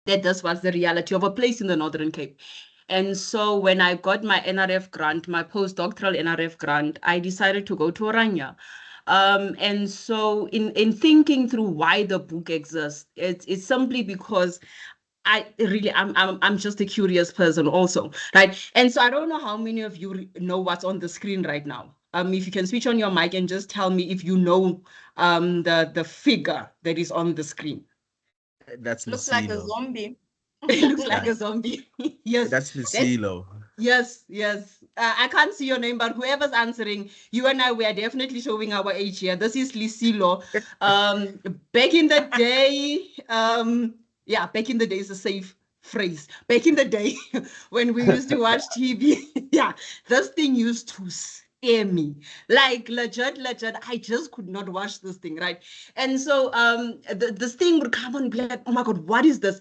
that this was the reality of a place in the Northern Cape. And so when I got my NRF grant, my postdoctoral NRF grant, I decided to go to Orania. And so in thinking through why the book exists, it's simply because I'm just a curious person also, right? And so I don't know how many of you know what's on the screen right now. If you can switch on your mic and just tell me if you know the figure that is on the screen. That's Looks like a Lucilo. zombie. It looks like Yeah, a zombie. Yes, that's that's Lucilo. yes. I can't see your name, but whoever's answering, you and I, we are definitely showing our age here. This is Lisilo. Back in the day, yeah, back in the day is a safe phrase. Back in the day, when we used to watch TV, yeah, this thing used to scare me. Like legit. I just could not watch this thing, right? And so this thing would come on and be like, oh my God, what is this?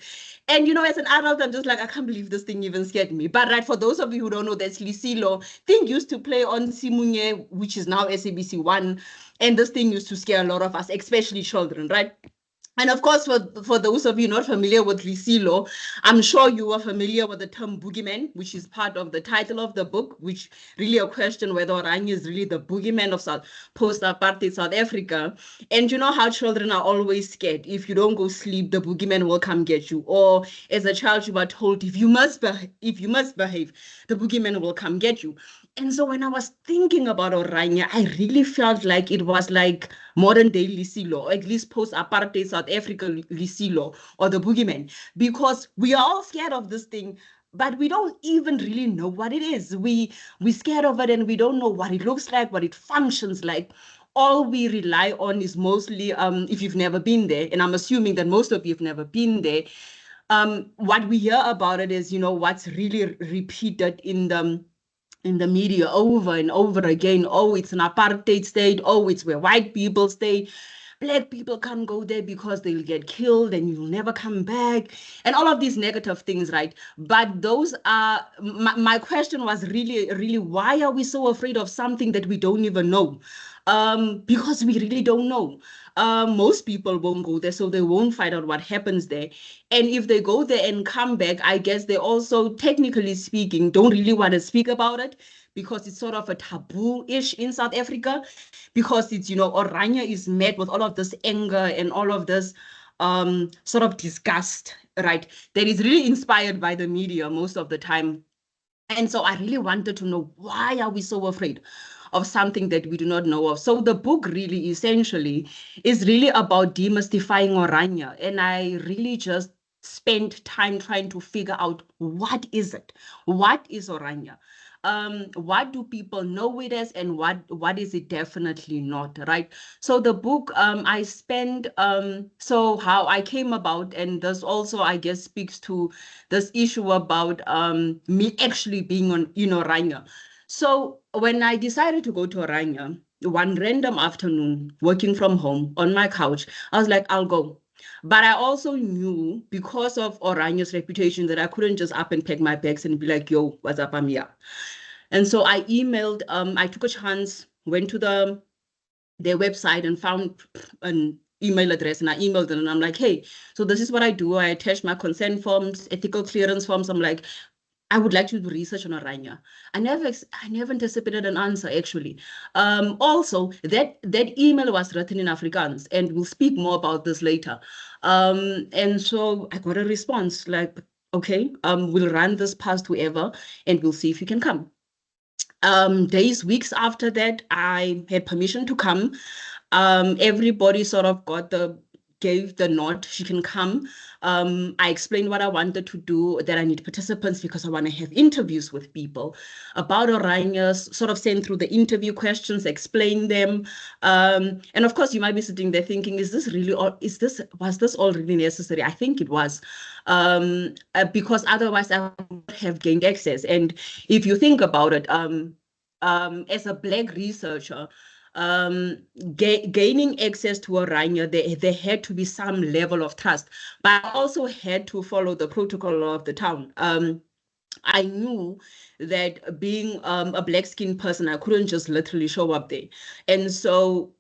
And as an adult, I'm just like, I can't believe this thing even scared me. But right, for those of you who don't know, that's Lisilo. Thing used to play on Simunye, which is now SABC One, and this thing used to scare a lot of us, especially children, right? And of course, for those of you not familiar with Lisilo, I'm sure you are familiar with the term boogeyman, which is part of the title of the book, which really a question whether Orania is really the boogeyman of post-apartheid South Africa. And you know how children are always scared. If you don't go sleep, the boogeyman will come get you. Or as a child, you are told if you must behave, the boogeyman will come get you. And so when I was thinking about Orania, I really felt like it was like modern day Lisilo, or at least post-apartheid South Africa Lisilo, or the boogeyman, because we are all scared of this thing, but we don't even really know what it is. We scared of it and we don't know what it looks like, what it functions like. All we rely on is mostly, if you've never been there, and I'm assuming that most of you have never been there, what we hear about it is, what's really repeated in the media over and over again. Oh, it's an apartheid state. Oh, it's where white people stay. Black people can't go there because they'll get killed and you'll never come back. And all of these negative things, right? But those are, my question was really, really, why are we so afraid of something that we don't even know? Because we really don't know. Most people won't go there, so they won't find out what happens there. And if they go there and come back, I guess they also, technically speaking, don't really want to speak about it because it's sort of a taboo-ish in South Africa, because it's, Orania is met with all of this anger and all of this sort of disgust, right? That is really inspired by the media most of the time. And so I really wanted to know, why are we so afraid of something that we do not know of? So the book really essentially is really about demystifying Orania. And I really just spent time trying to figure out, what is it? What is Orania? What do people know it as, and what is it definitely not, right? So the book, I spent, so how I came about, and this also, I guess, speaks to this issue about me actually being on, Orania. So when I decided to go to Orania, one random afternoon, working from home on my couch, I was like, I'll go. But I also knew, because of Orania's reputation, that I couldn't just up and pack my bags and be like, yo, what's up, I'm here. And so I emailed, I took a chance, went to their website and found an email address, and I emailed them, and I'm like, hey, so this is what I do. I attach my consent forms, ethical clearance forms. I'm like, I would like to do research on Orania. I never anticipated an answer, actually. Also, that email was written in Afrikaans, and we'll speak more about this later. And so I got a response like, okay, we'll run this past whoever, and we'll see if you can come. Days, weeks after that, I had permission to come. Everybody sort of gave the nod, she can come. I explained what I wanted to do, that I need participants because I want to have interviews with people about Orania, sort of send through the interview questions, explain them. And of course, you might be sitting there thinking, was this all really necessary? I think it was, because otherwise I would have gained access. And if you think about it, as a Black researcher, gaining access to Orania, there had to be some level of trust, but I also had to follow the protocol of the town. I knew that being a Black skinned person, I couldn't just literally show up there. And so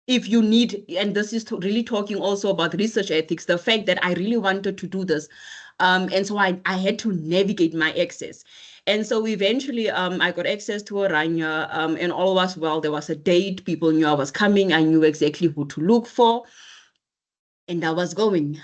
if you need, and this is really talking also about research ethics, the fact that I really wanted to do this. And so I had to navigate my access. And so eventually I got access to Orania, and all was well. There was a date. People knew I was coming. I knew exactly who to look for. And I was going.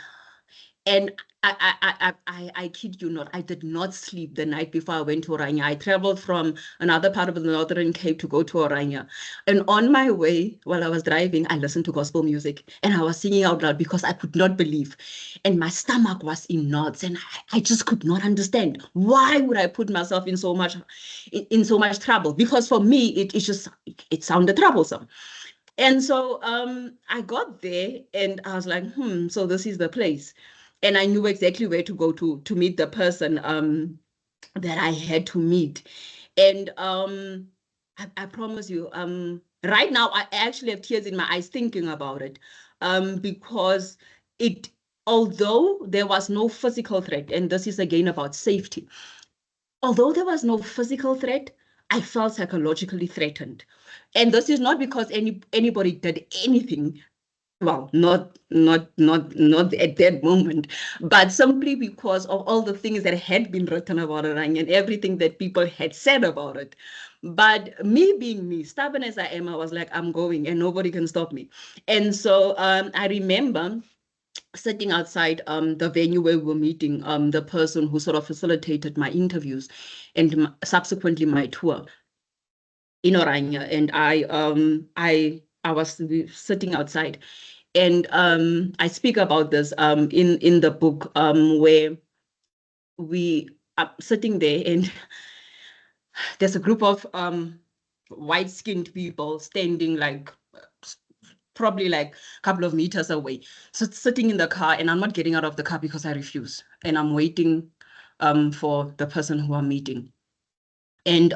And I kid you not, I did not sleep the night before I went to Orania. I traveled from another part of the Northern Cape to go to Orania. And on my way, while I was driving, I listened to gospel music and I was singing out loud because I could not believe. And my stomach was in knots and I just could not understand. Why would I put myself in so much trouble? Because for me, it sounded troublesome. And so I got there and I was like, so this is the place. And I knew exactly where to go to meet the person that I had to meet. And I promise you, right now, I actually have tears in my eyes thinking about it, because although there was no physical threat, and this is again about safety, although there was no physical threat, I felt psychologically threatened. And this is not because anybody did anything. Well, not at that moment, but simply because of all the things that had been written about Orania and everything that people had said about it. But me being me, stubborn as I am, I was like, I'm going and nobody can stop me. And so I remember sitting outside the venue where we were meeting, the person who sort of facilitated my interviews and subsequently my tour in Orania. And I was sitting outside. And I speak about this in the book, where we are sitting there and there's a group of white-skinned people standing like probably like a couple of meters away. So sitting in the car, and I'm not getting out of the car because I refuse. And I'm waiting for the person who I'm meeting. And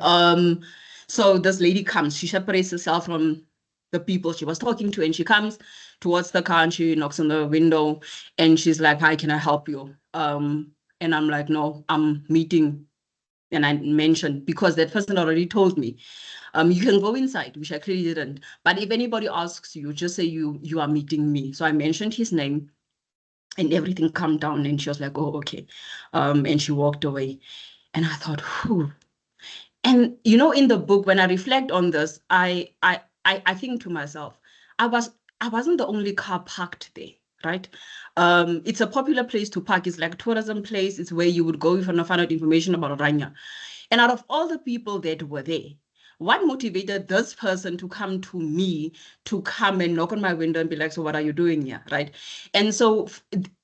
so this lady comes, she separates herself from the people she was talking to, and she comes towards the car and she knocks on the window and she's like, hi, can I help you? And I'm like, no, I'm meeting. And I mentioned, because that person already told me, you can go inside, which I clearly didn't. But if anybody asks you, just say you are meeting me. So I mentioned his name and everything calmed down. And she was like, oh, okay. And she walked away. And I thought, whew. And in the book, when I reflect on this, I think to myself, I wasn't the only car parked there, right? It's a popular place to park. It's like a tourism place. It's where you would go if you want to find out information about Orania. And out of all the people that were there, what motivated this person to come to me, to come and knock on my window and be like, so what are you doing here, right? And so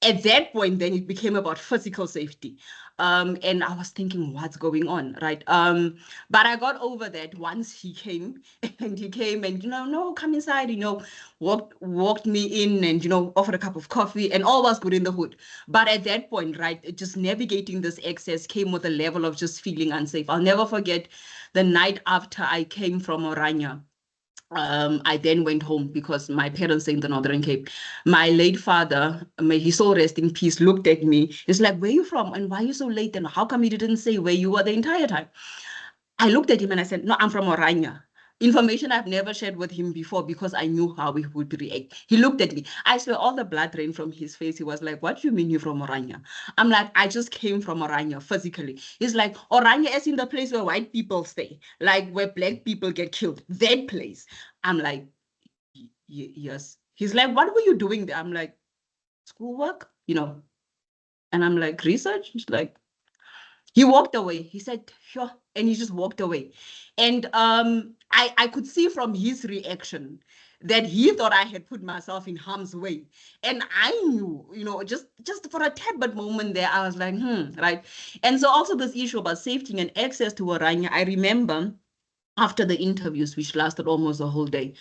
at that point, then it became about physical safety. And I was thinking, what's going on, right? But I got over that once he came and, no, come inside, walked me in and, offered a cup of coffee and all was good in the hood. But at that point, right, just navigating this access came with a level of just feeling unsafe. I'll never forget the night after I came from Orania. I then went home because my parents are in the Northern Cape. My late father, may his soul rest in peace, looked at me. He's like, where are you from? And why are you so late? And how come you didn't say where you were the entire time? I looked at him and I said, no, I'm from Orania. Information I've never shared with him before because I knew how he would react. He looked at me. I swear all the blood ran from his face. He was like, what do you mean you're from Orania? I'm like, I just came from Orania physically. He's like, Orania is in the place where white people stay, like where black people get killed. That place. I'm like, yes. He's like, what were you doing there? I'm like, schoolwork, And I'm like, research? He's like, he walked away. He said, sure. And he just walked away. And I could see from his reaction that he thought I had put myself in harm's way. And I knew, just for a tad bit moment there, I was like, right. And so also this issue about safety and access to Orania, I remember after the interviews, which lasted almost a whole day,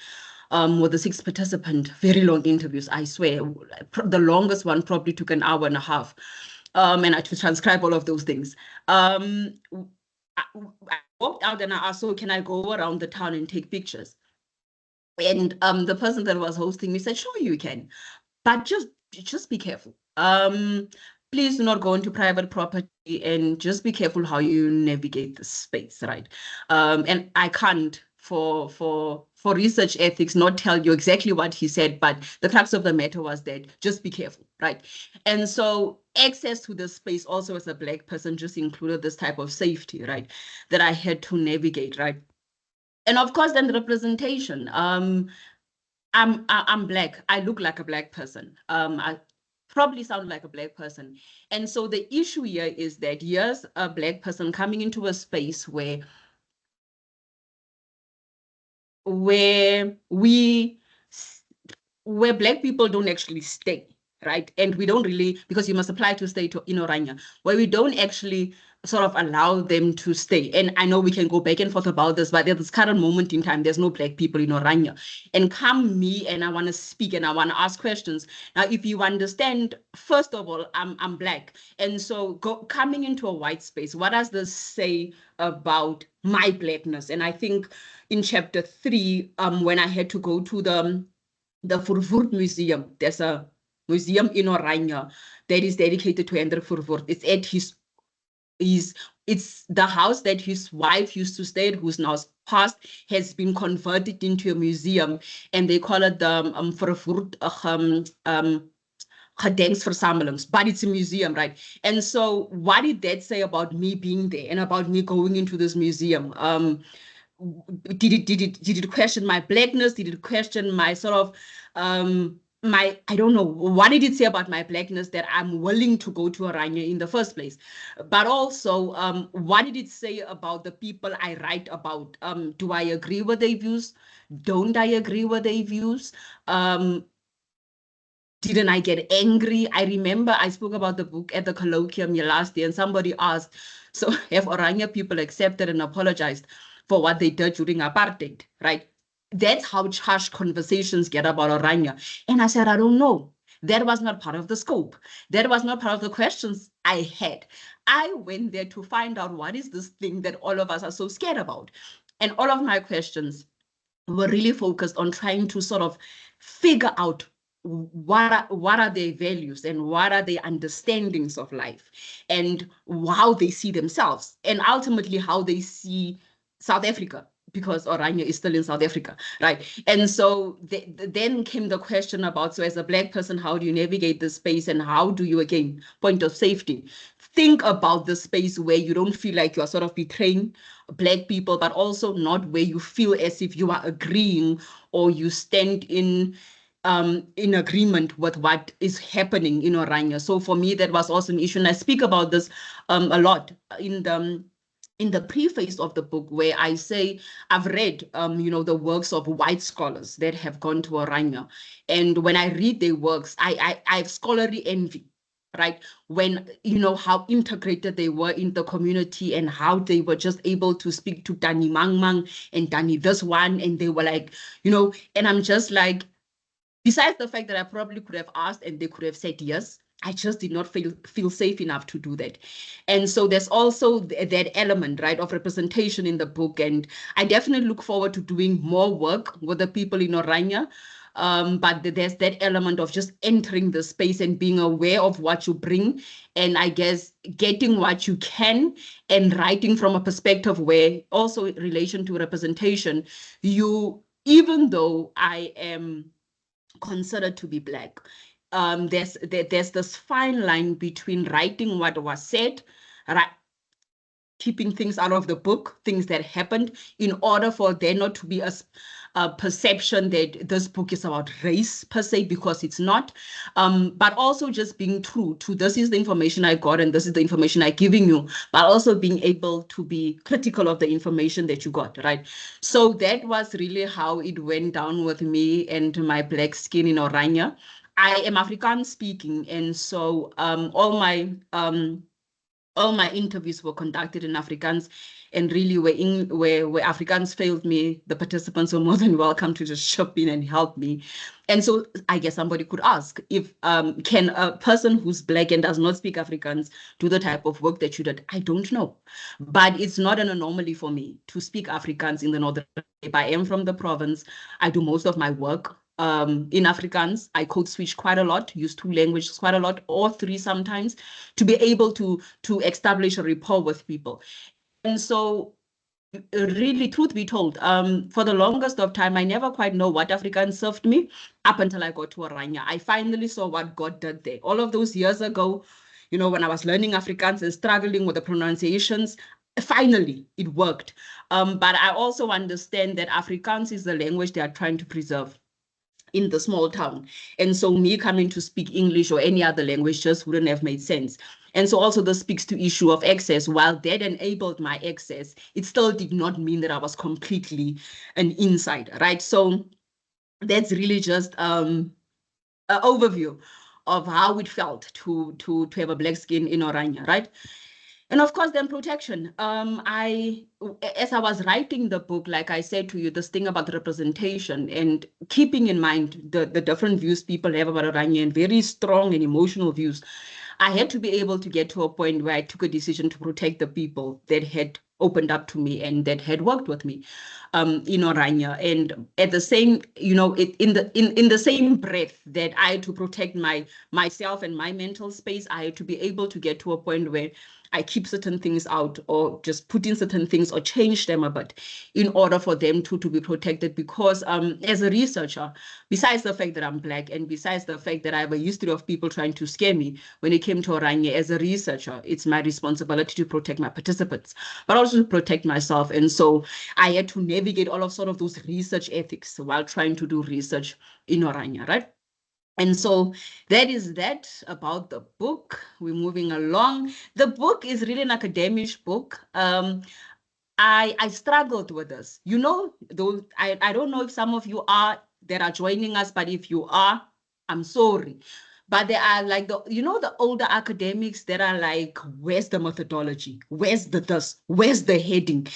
with the 6 participants, very long interviews, I swear. The longest one probably took an hour and a half. And I had to transcribe all of those things. I walked out and I asked, so can I go around the town and take pictures? And the person that was hosting me said, sure, you can, but just be careful. Please do not go into private property and just be careful how you navigate the space, right? And I can't for for research ethics, not tell you exactly what he said, but the crux of the matter was that just be careful, right? And so access to the space also as a Black person just included this type of safety, right, that I had to navigate, right? And of course, then the representation. I'm Black. I look like a Black person. I probably sound like a Black person. And so the issue here is that here's a Black person coming into a space where we where Black people don't actually stay, right? And we don't really, because you must apply to stay in Orania, where we don't actually sort of allow them to stay. And I know we can go back and forth about this, but at this current moment in time, there's no Black people in Orania. And come me, and I want to speak and I want to ask questions. Now, if you understand, first of all, I'm Black. And so coming into a white space, what does this say about my Blackness? And I think in chapter 3, when I had to go to the Verwoerd Museum. There's a museum in Orania that is dedicated to Hendrik Verwoerd. It's at it's the house that his wife used to stay at, who's now passed, has been converted into a museum, and they call it the Verwoerd Gedenksversamelings, but it's a museum, right? And so what did that say about me being there and about me going into this museum? Did it question my Blackness? Did it question my sort of I don't know, what did it say about my Blackness that I'm willing to go to Orania in the first place? But also, what did it say about the people I write about? Do I agree with their views? Don't I agree with their views? Didn't I get angry? I remember I spoke about the book at the colloquium last year, and somebody asked, so have Orania people accepted and apologized for what they did during apartheid, right? That's how charged conversations get about Orania. And I said, I don't know. That was not part of the scope. That was not part of the questions I had. I went there to find out what is this thing that all of us are so scared about. And all of my questions were really focused on trying to sort of figure out what are their values and what are their understandings of life and how they see themselves and ultimately how they see South Africa, because Orania is still in South Africa, right? And so then came the question about, so as a Black person, how do you navigate this space and how do you, again, point of safety, think about the space where you don't feel like you're sort of betraying Black people, but also not where you feel as if you are agreeing or you stand in agreement with what is happening in Orania. So for me, that was also an issue. And I speak about this a lot in the preface of the book, where I say I've read, the works of white scholars that have gone to Orania. And when I read their works, I have scholarly envy, right? When, how integrated they were in the community and how they were just able to speak to Danny Mang Mang and Danny this one. And they were like, and I'm just like, besides the fact that I probably could have asked and they could have said yes, I just did not feel safe enough to do that. And so there's also that element, right, of representation in the book. And I definitely look forward to doing more work with the people in Orania. But there's that element of just entering the space and being aware of what you bring. And I guess getting what you can and writing from a perspective where also in relation to representation, even though I am considered to be Black, there's this fine line between writing what was said, right, keeping things out of the book, things that happened, in order for there not to be a perception that this book is about race per se, because it's not, but also just being true to, this is the information I got and this is the information I'm giving you, but also being able to be critical of the information that you got, right? So that was really how it went down with me and my Black skin in Orania. I am Afrikaans speaking, and so all my interviews were conducted in Afrikaans, and really where Afrikaans failed me, the participants were more than welcome to just chip in and help me. And so I guess somebody could ask, if can a person who's Black and does not speak Afrikaans do the type of work that you did? I don't know, but it's not an anomaly for me to speak Afrikaans in the Northern Cape. I am from the province. I do most of my work in Afrikaans. I code switch quite a lot, use 2 languages quite a lot, or 3 sometimes, to be able to establish a rapport with people. And so really, truth be told, for the longest of time, I never quite know what Afrikaans served me up until I got to Orania. I finally saw what God did there. All of those years ago, you know, when I was learning Afrikaans and struggling with the pronunciations, finally it worked. But I also understand that Afrikaans is the language they are trying to preserve in the small town. And so me coming to speak English or any other language just wouldn't have made sense. And so also this speaks to issue of access. While that enabled my access, it still did not mean that I was completely an insider, right? So that's really just an overview of how it felt to have a black skin in Orania, right? And of course, then protection. As I was writing the book, like I said to you, this thing about representation and keeping in mind the different views people have about Oranje and very strong and emotional views, I had to be able to get to a point where I took a decision to protect the people that had opened up to me and that had worked with me in Oranje. And at the same, you know, in the same breath that I had to protect myself and my mental space, I had to be able to get to a point where I keep certain things out or just put in certain things or change them a bit in order for them to be protected. Because as a researcher, besides the fact that I'm Black and besides the fact that I have a history of people trying to scare me, when it came to Oranje, as a researcher, it's my responsibility to protect my participants, but also to protect myself. And so I had to navigate all of sort of those research ethics while trying to do research in Oranje, right? And so that is that about the book. We're moving along. The book is really an academic book. I struggled with this. You know, though I don't know if some of you are that are joining us, but if you are, I'm sorry. But there are like the older academics that are like, where's the methodology? Where's the this? Where's the heading?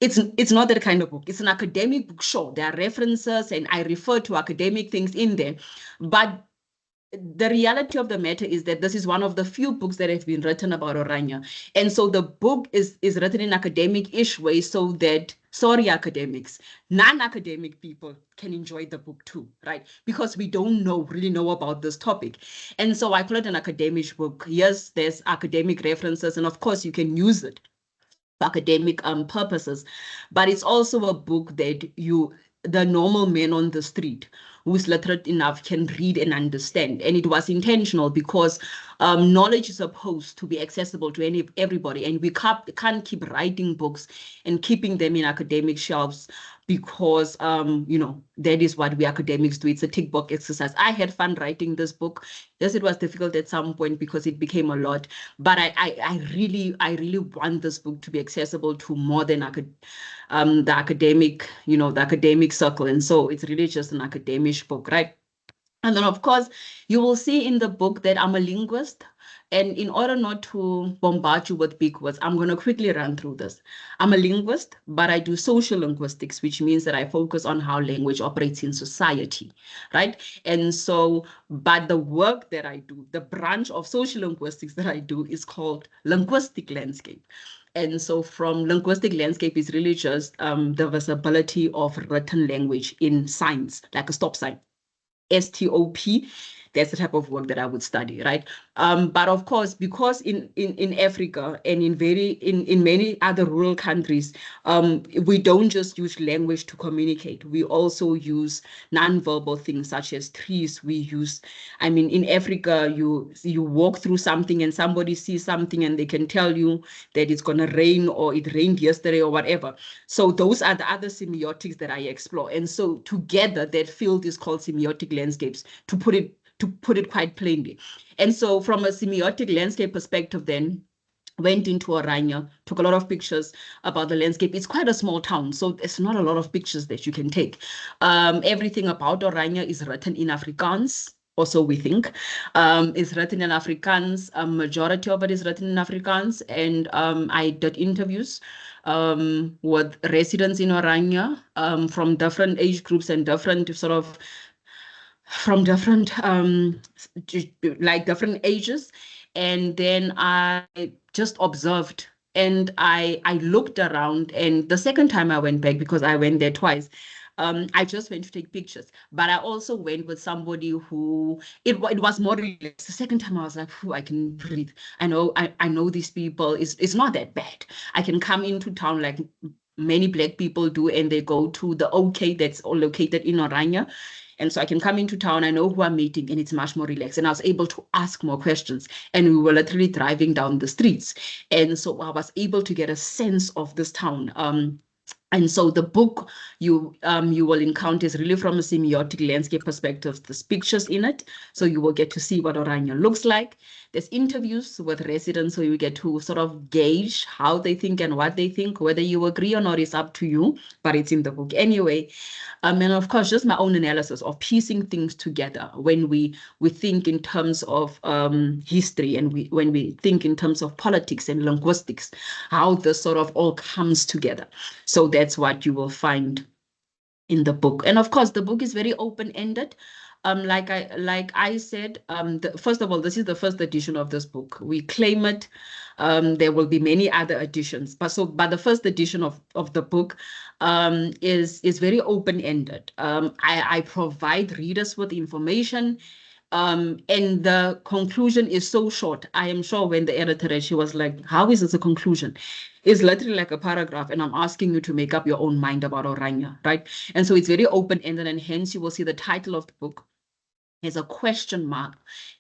It's not that kind of book. It's an academic book, sure. There are references and I refer to academic things in there. But the reality of the matter is that this is one of the few books that have been written about Oranje. And so the book is written in academic-ish way so that, sorry, academics, non-academic people can enjoy the book too, right? Because we don't really know about this topic. And so I call it an academic book. Yes, there's academic references, and of course you can use it for academic purposes, but it's also a book that the normal man on the street who's literate enough can read and understand. And it was intentional because knowledge is supposed to be accessible to everybody. And we can't keep writing books and keeping them in academic shelves because, that is what we academics do. It's a tick box exercise. I had fun writing this book. Yes, it was difficult at some point because it became a lot. But I really want this book to be accessible to more than the academic circle. And so it's really just an academic book, right? And then, of course, you will see in the book that I'm a linguist. And in order not to bombard you with big words, I'm going to quickly run through this. I'm a linguist, but I do social linguistics, which means that I focus on how language operates in society, right? And so, but the work that I do, the branch of social linguistics that I do is called linguistic landscape. And so from linguistic landscape is really just the visibility of written language in signs, like a stop sign. STOP, that's the type of work that I would study, right? But of course, because in Africa and in many other rural countries, we don't just use language to communicate. We also use nonverbal things such as trees. In Africa, you walk through something and somebody sees something and they can tell you that it's gonna rain or it rained yesterday or whatever. So those are the other semiotics that I explore. And so together, that field is called semiotic landscapes, to put it quite plainly. And so from a semiotic landscape perspective then, went into Oranje, took a lot of pictures about the landscape. It's quite a small town, so there's not a lot of pictures that you can take. Everything about Oranje is written in Afrikaans, also we think. It's written in Afrikaans. A majority of it is written in Afrikaans. And I did interviews with residents in Oranje from different age groups and different different ages. And then I just observed and I looked around. And the second time I went back, because I went there twice, I just went to take pictures. But I also went with somebody who, it was more relaxed. The second time I was like, I can breathe. I know these people, it's not that bad. I can come into town like many Black people do, and they go to the OK that's all located in Orania. And so I can come into town, I know who I'm meeting, and it's much more relaxed. And I was able to ask more questions. And we were literally driving down the streets. And so I was able to get a sense of this town. And so the book you will encounter is really from a semiotic landscape perspective. There's pictures in it, so you will get to see what Orania looks like. There's interviews with residents, so you get to sort of gauge how they think and what they think. Whether you agree or not is up to you, but it's in the book anyway. And of course, just my own analysis of piecing things together when we think in terms of history, and when we think in terms of politics and linguistics, how this sort of all comes together. So that's what you will find in the book. And of course, the book is very open-ended. Like I said, first of all, this is the first edition of this book. We claim it. There will be many other editions, but the first edition of the book is very open-ended. I provide readers with information. And the conclusion is so short. I am sure when the editor read, she was like, how is this a conclusion? It's literally like a paragraph, and I'm asking you to make up your own mind about Orania, right? And so it's very open-ended, and hence you will see the title of the book as a question mark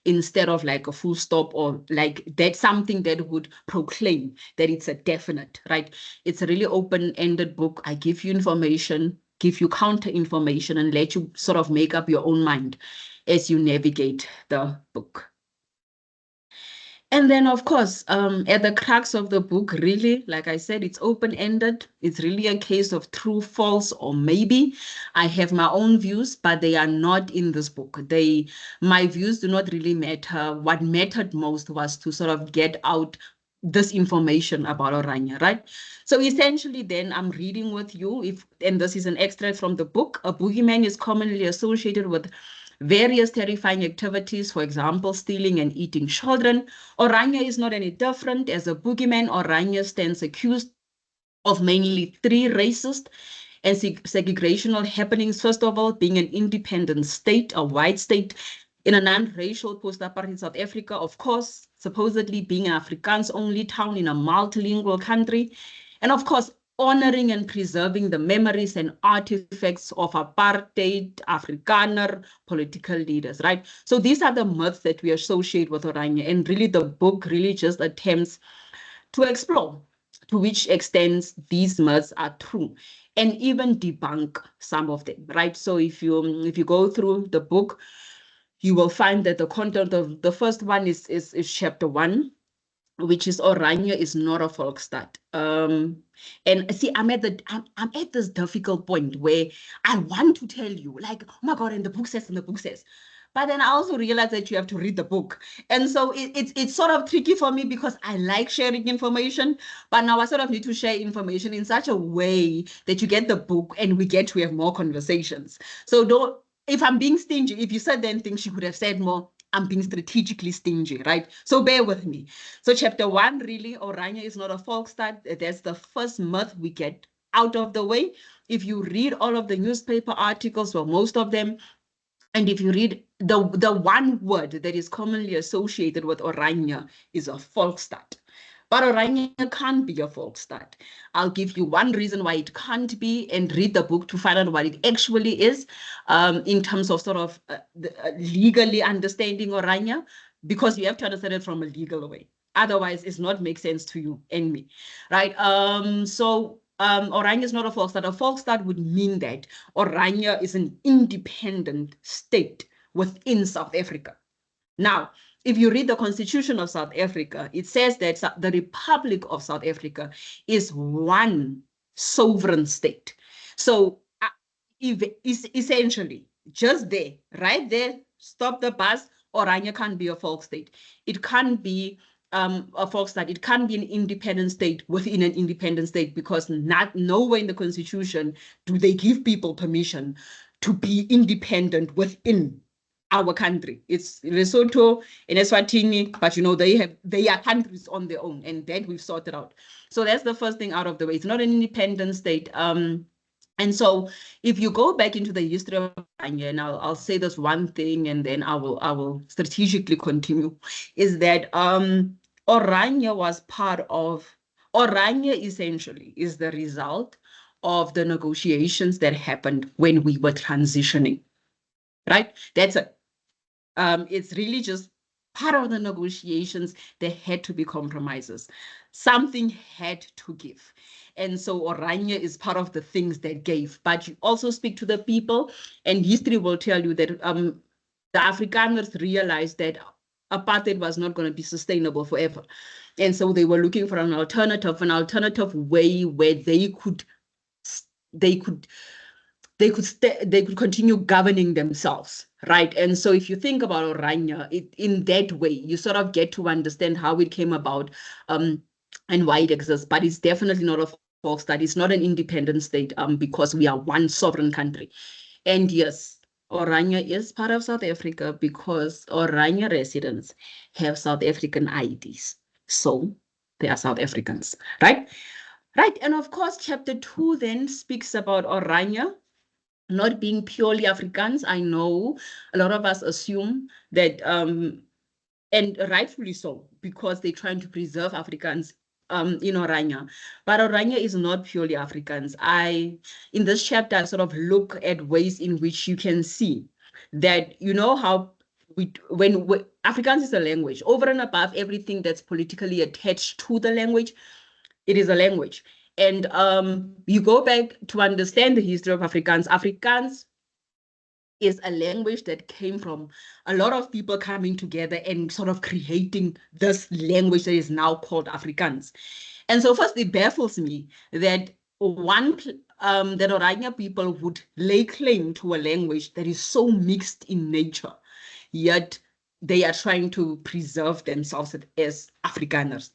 instead of like a full stop, or like that's something that would proclaim that it's a definite, right? It's a really open-ended book. I give you information, give you counter information, and let you sort of make up your own mind as you navigate the book. And then, of course, at the crux of the book, really, like I said, it's open-ended. It's really a case of true, false, or maybe. I have my own views, but they are not in this book. My views do not really matter. What mattered most was to sort of get out this information about Orania, right? So essentially, then I'm reading with you, and this is an extract from the book. A boogeyman is commonly associated with various terrifying activities, for example, stealing and eating children. Orania is not any different. As a boogeyman, Orania stands accused of mainly three racist and segregational happenings. First of all, being an independent state, a white state in a non-racial post-apartheid South Africa, of course, supposedly being an Afrikaans-only town in a multilingual country, and of course, honoring and preserving the memories and artifacts of apartheid, Afrikaner political leaders, right? So these are the myths that we associate with Orania, and really the book really just attempts to explore to which extent these myths are true, and even debunk some of them, right? So if you go through the book, you will find that the content of the first one is chapter 1, which is Orania is not a Volksstaat. And see, I'm at this difficult point where I want to tell you, like, oh my God, and the book says, and the book says. But then I also realize that you have to read the book. And so it's sort of tricky for me because I like sharing information, but now I sort of need to share information in such a way that you get the book and we get to have more conversations. So if I'm being stingy, if you said then things you could have said more, I'm being strategically stingy, right? So bear with me. So chapter 1, really, Orania is not a Volksstaat. That's the first myth we get out of the way. If you read all of the newspaper articles, or most of them, and if you read the one word that is commonly associated with Orania is a Volksstaat. But Orania can't be a Volksstaat. I'll give you one reason why it can't be, and read the book to find out what it actually is in terms of sort of legally understanding Orania, because you have to understand it from a legal way. Otherwise, it's not make sense to you and me, right? Orania is not a Volksstaat. A Volksstaat would mean that Orania is an independent state within South Africa. Now, if you read the Constitution of South Africa, it says that the Republic of South Africa is one sovereign state. So essentially, just there, right there, stop the bus. Orania can't be a folk state. It can't be a Volksstaat. It can't be an independent state within an independent state, because nowhere in the Constitution do they give people permission to be independent within our country. It's Lesotho and Eswatini, but they are countries on their own, and that we've sorted out. So that's the first thing out of the way. It's not an independent state. And so if you go back into the history of Orania, and I'll say this one thing, and then I will strategically continue, is that Orania essentially is the result of the negotiations that happened when we were transitioning, right? That's it. It's really just part of the negotiations. There had to be compromises. Something had to give. And so Orania is part of the things that gave. But you also speak to the people, and history will tell you that the Afrikaners realized that apartheid was not going to be sustainable forever. And so they were looking for an alternative way where they could continue governing themselves, right? And so if you think about Orania, in that way, you sort of get to understand how it came about and why it exists. But it's definitely not a false state. It's not an independent state because we are one sovereign country. And yes, Orania is part of South Africa because Orania residents have South African IDs. So they are South Africans, right? Right. And of course, chapter 2 then speaks about Orania not being purely Afrikaans. I know a lot of us assume that, and rightfully so, because they're trying to preserve Afrikaans in Orania. But Orania is not purely Afrikaans. In this chapter, I sort of look at ways in which you can see that, you know, how when Afrikaans is a language, over and above everything that's politically attached to the language, it is a language. And you go back to understand the history of Afrikaans. Afrikaans is a language that came from a lot of people coming together and sort of creating this language that is now called Afrikaans. And so first, it baffles me that that Orania people would lay claim to a language that is so mixed in nature, yet they are trying to preserve themselves as Afrikaners.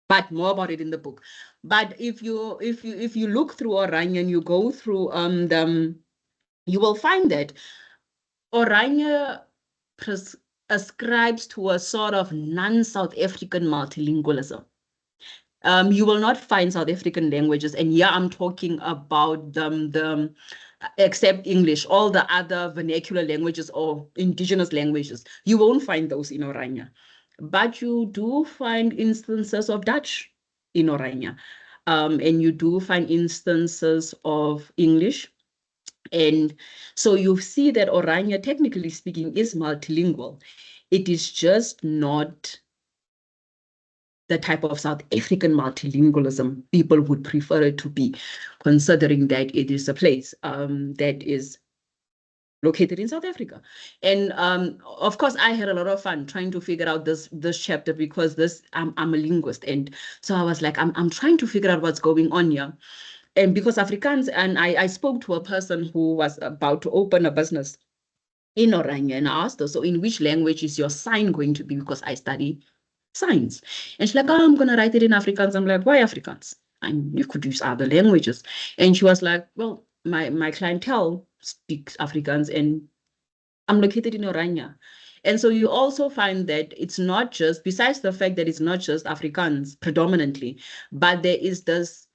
But more about it in the book. But if you look through Orania and you go through you will find that Orania ascribes to a sort of non-South African multilingualism. You will not find South African languages, and yeah, I'm talking about the except English, all the other vernacular languages or indigenous languages. You won't find those in Orania. But you do find instances of Dutch in Orania. And you do find instances of English. And so you see that Orania, technically speaking, is multilingual. It is just not the type of South African multilingualism people would prefer it to be, considering that it is a place that is located in South Africa. And of course, I had a lot of fun trying to figure out this chapter because I'm a linguist. And so I was like, I'm trying to figure out what's going on here. And because Afrikaans, and I spoke to a person who was about to open a business in Orania, and I asked her, so in which language is your sign going to be? Because I study science. And she's like, oh, I'm going to write it in Afrikaans. I'm like, why Afrikaans? And you could use other languages. And she was like, well, my clientele speaks Afrikaans and I'm located in Orania. And so you also find that it's not just, besides the fact that it's not just Afrikaans predominantly, but there is this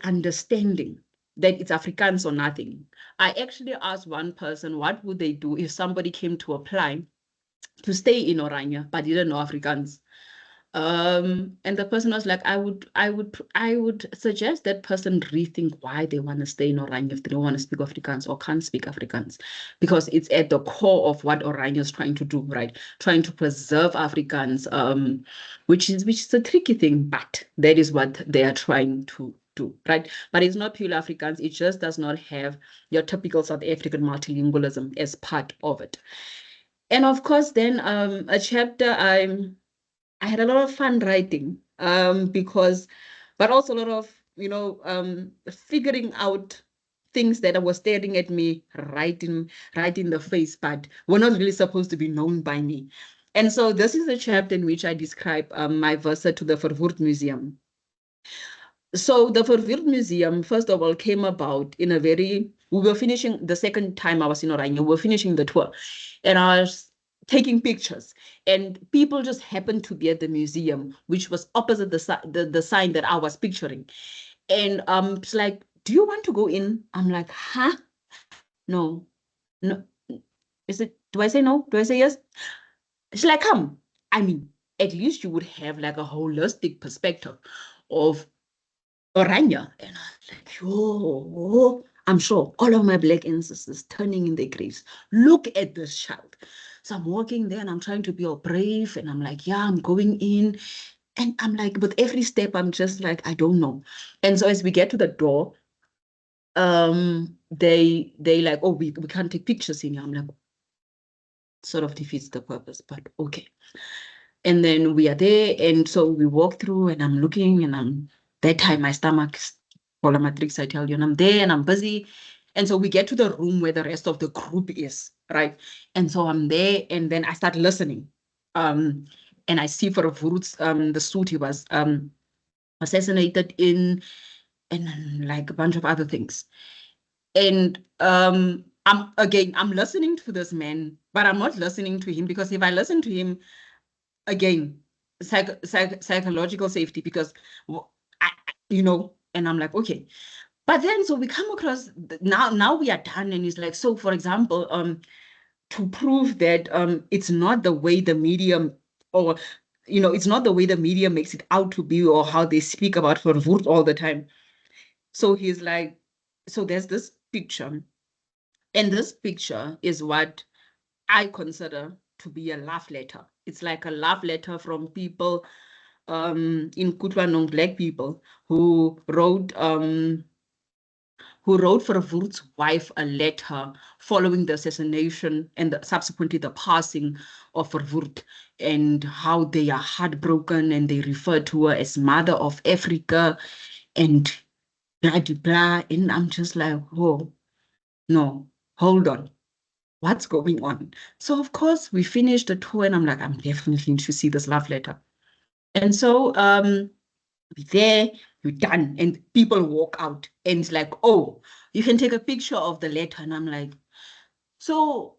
understanding that it's Afrikaans or nothing. I actually asked one person, what would they do if somebody came to apply to stay in Orania but didn't know Afrikaans? And the person was like, I would suggest that person rethink why they want to stay in Orania if they don't want to speak Afrikaans or can't speak Afrikaans, because it's at the core of what Orania is trying to do, right? Trying to preserve Afrikaans, which is a tricky thing, but that is what they are trying to do, right? But it's not purely Afrikaans. It just does not have your typical South African multilingualism as part of it. And of course, then a chapter I had a lot of fun writing but also a lot of, figuring out things that were staring at me right in the face, but were not really supposed to be known by me. And so this is a chapter in which I describe my visit to the Verwoerd Museum. So the Verwoerd Museum, first of all, came about we were finishing the second time I was in Oranje, we were finishing the tour, and I was taking pictures, and people just happened to be at the museum, which was opposite the sign that I was picturing. And it's like, do you want to go in? I'm like, huh? No. Do I say no? Do I say yes? She's like, come. I mean, at least you would have like a holistic perspective of Orania. And I was like, yo, I'm sure all of my black ancestors turning in their graves. Look at this child. So I'm walking there and I'm trying to be all brave. And I'm like, yeah, I'm going in. And I'm like, with every step, I'm just like, I don't know. And so as we get to the door, they like, oh, we can't take pictures in here. I'm like, sort of defeats the purpose, but okay. And then we are there, and so we walk through, and I'm looking, and that time my stomach's full of matrix, I tell you, and I'm there and I'm busy. And so we get to the room where the rest of the group is, right? And so I'm there, and then I start listening. And I see for Vurut's the suit he was assassinated in, and like a bunch of other things. And I'm listening to this man, but I'm not listening to him, because if I listen to him, again, psychological safety, because I, and I'm like, okay. But then so we come across now we are done, and it's like, so for example, to prove that it's not the way the media, or it's not the way the media makes it out to be, or how they speak about Verwoerd all the time. So he's like, so there's this picture, and this picture is what I consider to be a love letter. It's like a love letter from people in Kutwanong, black people who wrote for Verwoerd's wife a letter following the assassination and subsequently the passing of Verwoerd, and how they are heartbroken, and they refer to her as Mother of Africa, and blah, blah, blah. And I'm just like, oh, no, hold on. What's going on? So, of course, we finished the tour, and I'm like, I'm definitely going to see this love letter. And so there, you're done. And people walk out, and it's like, oh, you can take a picture of the letter. And I'm like, so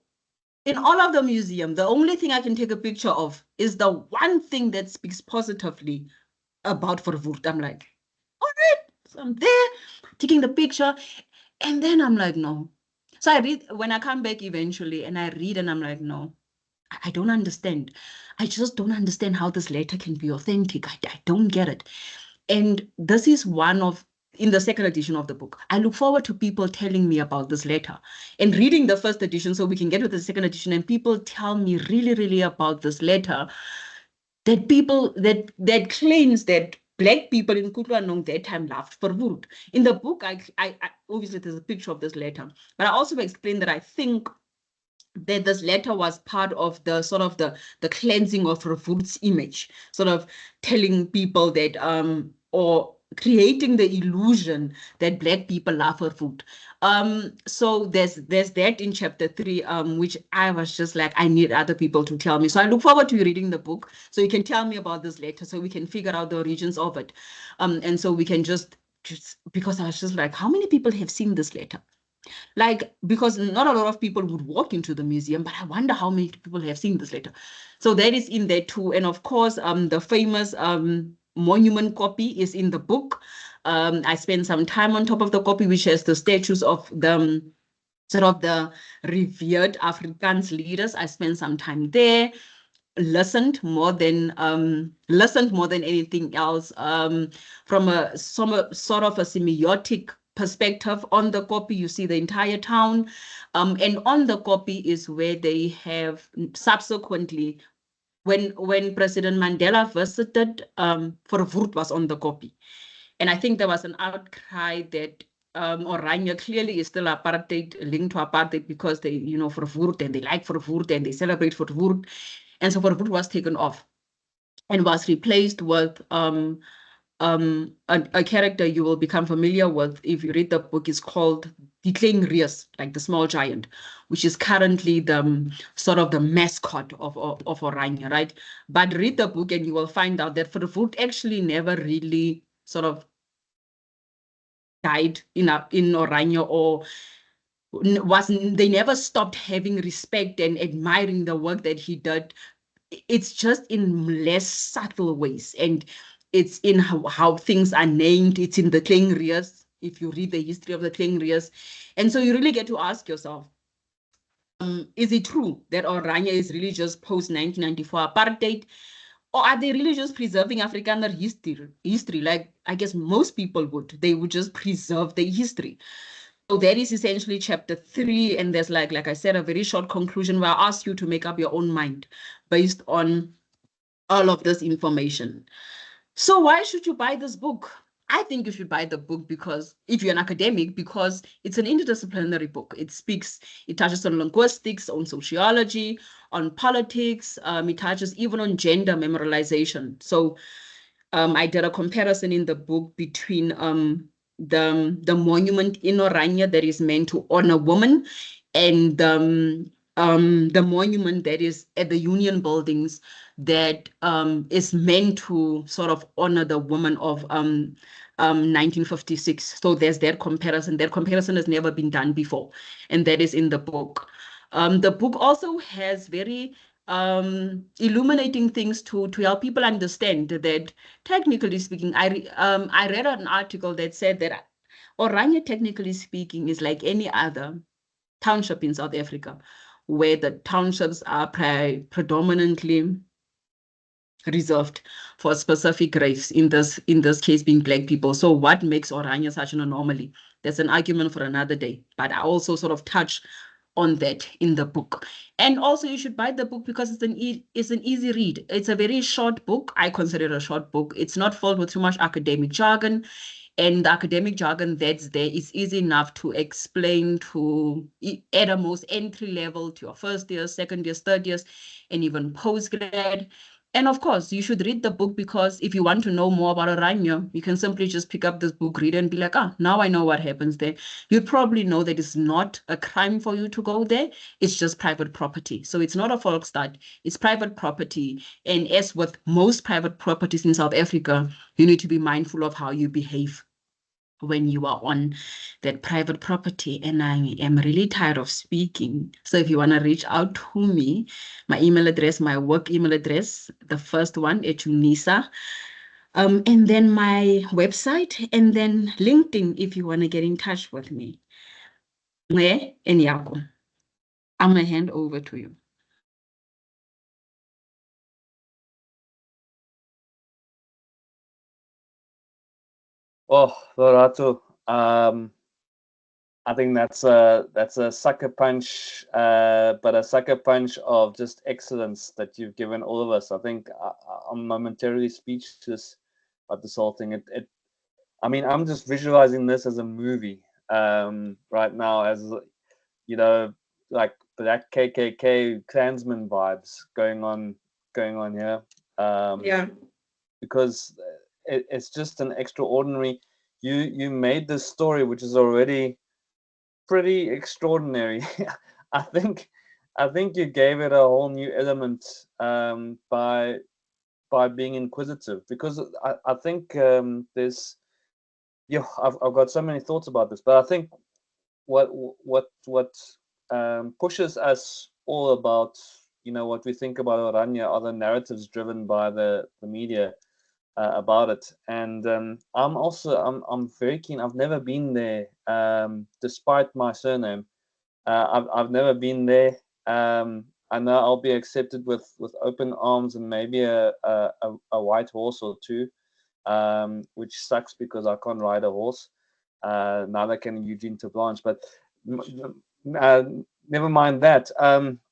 in all of the museum, the only thing I can take a picture of is the one thing that speaks positively about Verwoerd. I'm like, all right. So I'm there taking the picture. And then I'm like, no. So I read, when I come back eventually, and I read, and I'm like, no, I don't understand. I just don't understand how this letter can be authentic. I don't get it. And this is one of, in the second edition of the book, I look forward to people telling me about this letter and reading the first edition so we can get to the second edition, and people tell me really, really about this letter, that people that claims that black people in Kutwanong that time loved Verwoerd. In the book, I obviously there's a picture of this letter, but I also explain that I think that this letter was part of the sort of the cleansing of Verwoerd's image, sort of telling people that or creating the illusion that black people love Verwoerd. So there's that in chapter 3, which I was just like, I need other people to tell me. So I look forward to you reading the book so you can tell me about this letter, so we can figure out the origins of it. And so we can just because I was just like, how many people have seen this letter? Like, because not a lot of people would walk into the museum, but I wonder how many people have seen this letter. So that is in there too. And of course, the famous monument copy is in the book. I spent some time on top of the copy, which has the statues of the sort of the revered Afrikaans leaders. I spent some time there, listened more than anything else, from a sort of a semiotic perspective. On the copy, you see the entire town, and on the copy is where they have subsequently, when President Mandela visited, Verwoerd was on the copy. And I think there was an outcry that Orania clearly is still apartheid, linked to apartheid, because they, Verwoerd, and they like Verwoerd, and they celebrate Verwoerd. And so Verwoerd was taken off and was replaced with a character you will become familiar with if you read the book. Is called the Klein Reus, like the small giant, which is currently the sort of the mascot of Orania, right? But read the book and you will find out that Verwoerd actually never really sort of died in Orania, or they never stopped having respect and admiring the work that he did. It's just in less subtle ways, and it's in how things are named. It's in the Klein Reus, if you read the history of the Klein Reus. And so you really get to ask yourself, is it true that Orania is really just post-1994 apartheid, Or are they really just preserving Afrikaner history? Like, I guess most people would. They would just preserve their history. So that is essentially chapter 3. And there's like I said, a very short conclusion where I ask you to make up your own mind based on all of this information. So why should you buy this book? I think you should buy the book because if you're an academic, because it's an interdisciplinary book. It touches on linguistics, on sociology, on politics. It touches even on gender memorialization. So I did a comparison in the book between the monument in Orania that is meant to honor women and the monument that is at the Union buildings that is meant to sort of honor the woman of 1956. So there's that comparison. That comparison has never been done before, and that is in the book. The book also has very illuminating things to help people understand that, technically speaking, I read an article that said that Oranje, technically speaking, is like any other township in South Africa, where the townships are predominantly reserved for a specific race, in this case being Black people. So what makes Oranje such an anomaly? There's an argument for another day, but I also sort of touch on that in the book. And also you should buy the book because it's an easy read. It's a very short book. I consider it a short book. It's not filled with too much academic jargon. And the academic jargon that's there is easy enough to explain to, at a most, entry level to your first years, second years, third years, and even postgrad. And of course, you should read the book because if you want to know more about Oranje, you can simply just pick up this book, read it, and be like, now I know what happens there. You'd probably know that it's not a crime for you to go there. It's just private property. So it's not a Volksstad, it's private property. And as with most private properties in South Africa, you need to be mindful of how you behave when you are on that private property. And I am really tired of speaking. So if you want to reach out to me, my email address, my work email address, the first one, Etunisa, and then my website, and then LinkedIn if you want to get in touch with me. And Yako, I'm going to hand over to you. Oh, Lorato, I think that's a sucker punch, but a sucker punch of just excellence that you've given all of us. I think I'm momentarily speechless about this whole thing. I mean, I'm just visualizing this as a movie right now, as like black KKK Klansman vibes going on here. Yeah. Because it's just an extraordinary. You made this story, which is already pretty extraordinary. I think you gave it a whole new element by being inquisitive, because I think there's I've got so many thoughts about this, but I think what pushes us all about what we think about Orania are the narratives driven by the media about it. And I'm very keen. I've never been there, despite my surname. I've never been there. I know I'll be accepted with open arms and maybe a white horse or two, which sucks because I can't ride a horse. Neither can Eugene Blanche, but never mind that.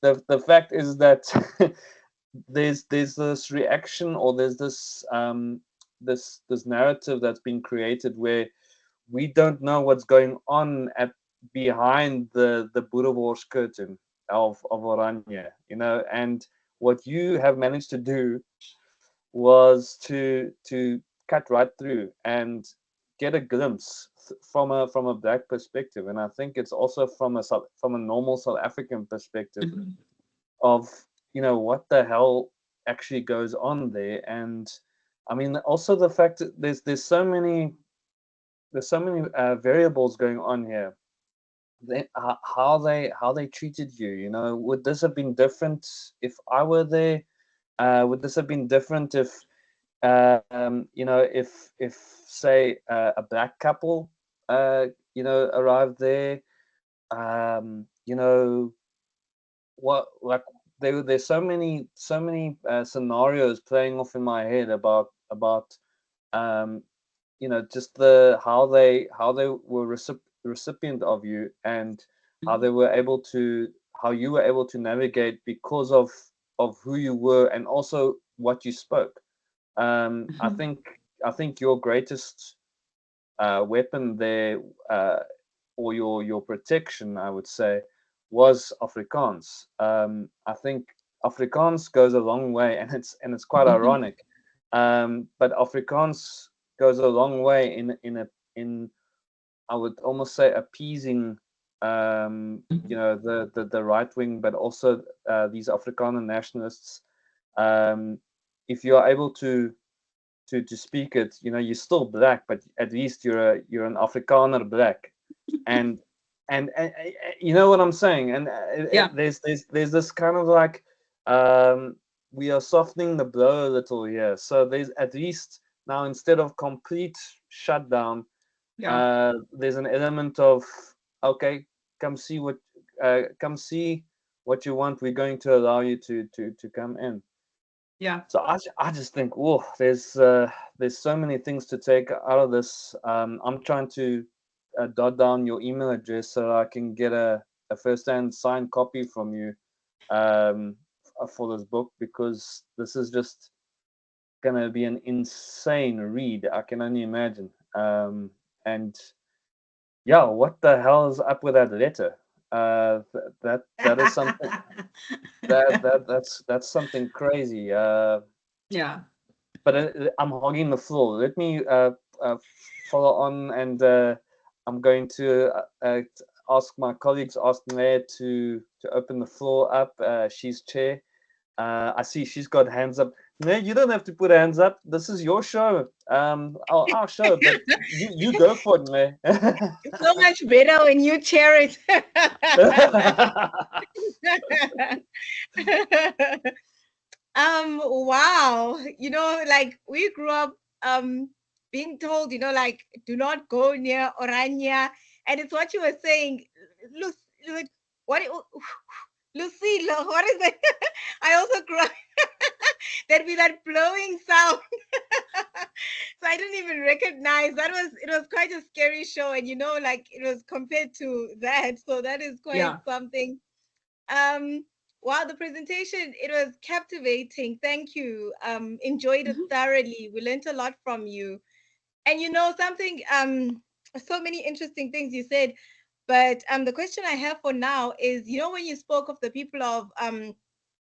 The fact is that there's this reaction, or there's this this narrative that's been created where we don't know what's going on behind the Boerewors curtain of Oranje, and what you have managed to do was to cut right through and get a glimpse from a black perspective. And I think it's also from a normal South African perspective of what the hell actually goes on there. And I mean, also the fact that there's so many variables going on here. How they treated you, would this have been different if I were there? Would this have been different if if say a black couple arrived there? What, like, there's so many scenarios playing off in my head about just how they were recipient of you, and how they were able to how you were able to navigate because of who you were, and also what you spoke. I think your greatest weapon there, or your protection, I would say, was Afrikaans. I think Afrikaans goes a long way, and it's quite ironic. But Afrikaans goes a long way in I would almost say appeasing the right wing, but also these Afrikaner nationalists. If you are able to speak it, you're still black, but at least you're an Afrikaner black, and you know what I'm saying. And there's this kind of like, we are softening the blow a little here. So there's at least now, instead of complete shutdown, there's an element of, okay, come see what you want. We're going to allow you to come in. Yeah. So I just think, whoa, there's so many things to take out of this. I'm trying to dot down your email address so I can get a first-hand signed copy from you for this book, because this is just gonna be an insane read. I can only imagine. And yeah, what the hell is up with that letter? That is something that's something crazy. Yeah. But I'm hogging the floor. Let me follow on, and I'm going to ask my colleagues, ask Nair to open the floor up. She's chair. I see she's got hands up. Nair, you don't have to put hands up. This is your show. Our show, but you go for it, Nair. It's so much better when you chair it. Wow. Like we grew up being told, like do not go near Orania. And it's what you were saying. What Lucille, what is it? I also grew up. There'd be that blowing sound. So I didn't even recognize it was quite a scary show, and like it was compared to that. So that is quite something. Wow, the presentation, it was captivating. Thank you. Enjoyed it thoroughly. We learned a lot from you. And something, so many interesting things you said. But the question I have for now is, when you spoke of the people of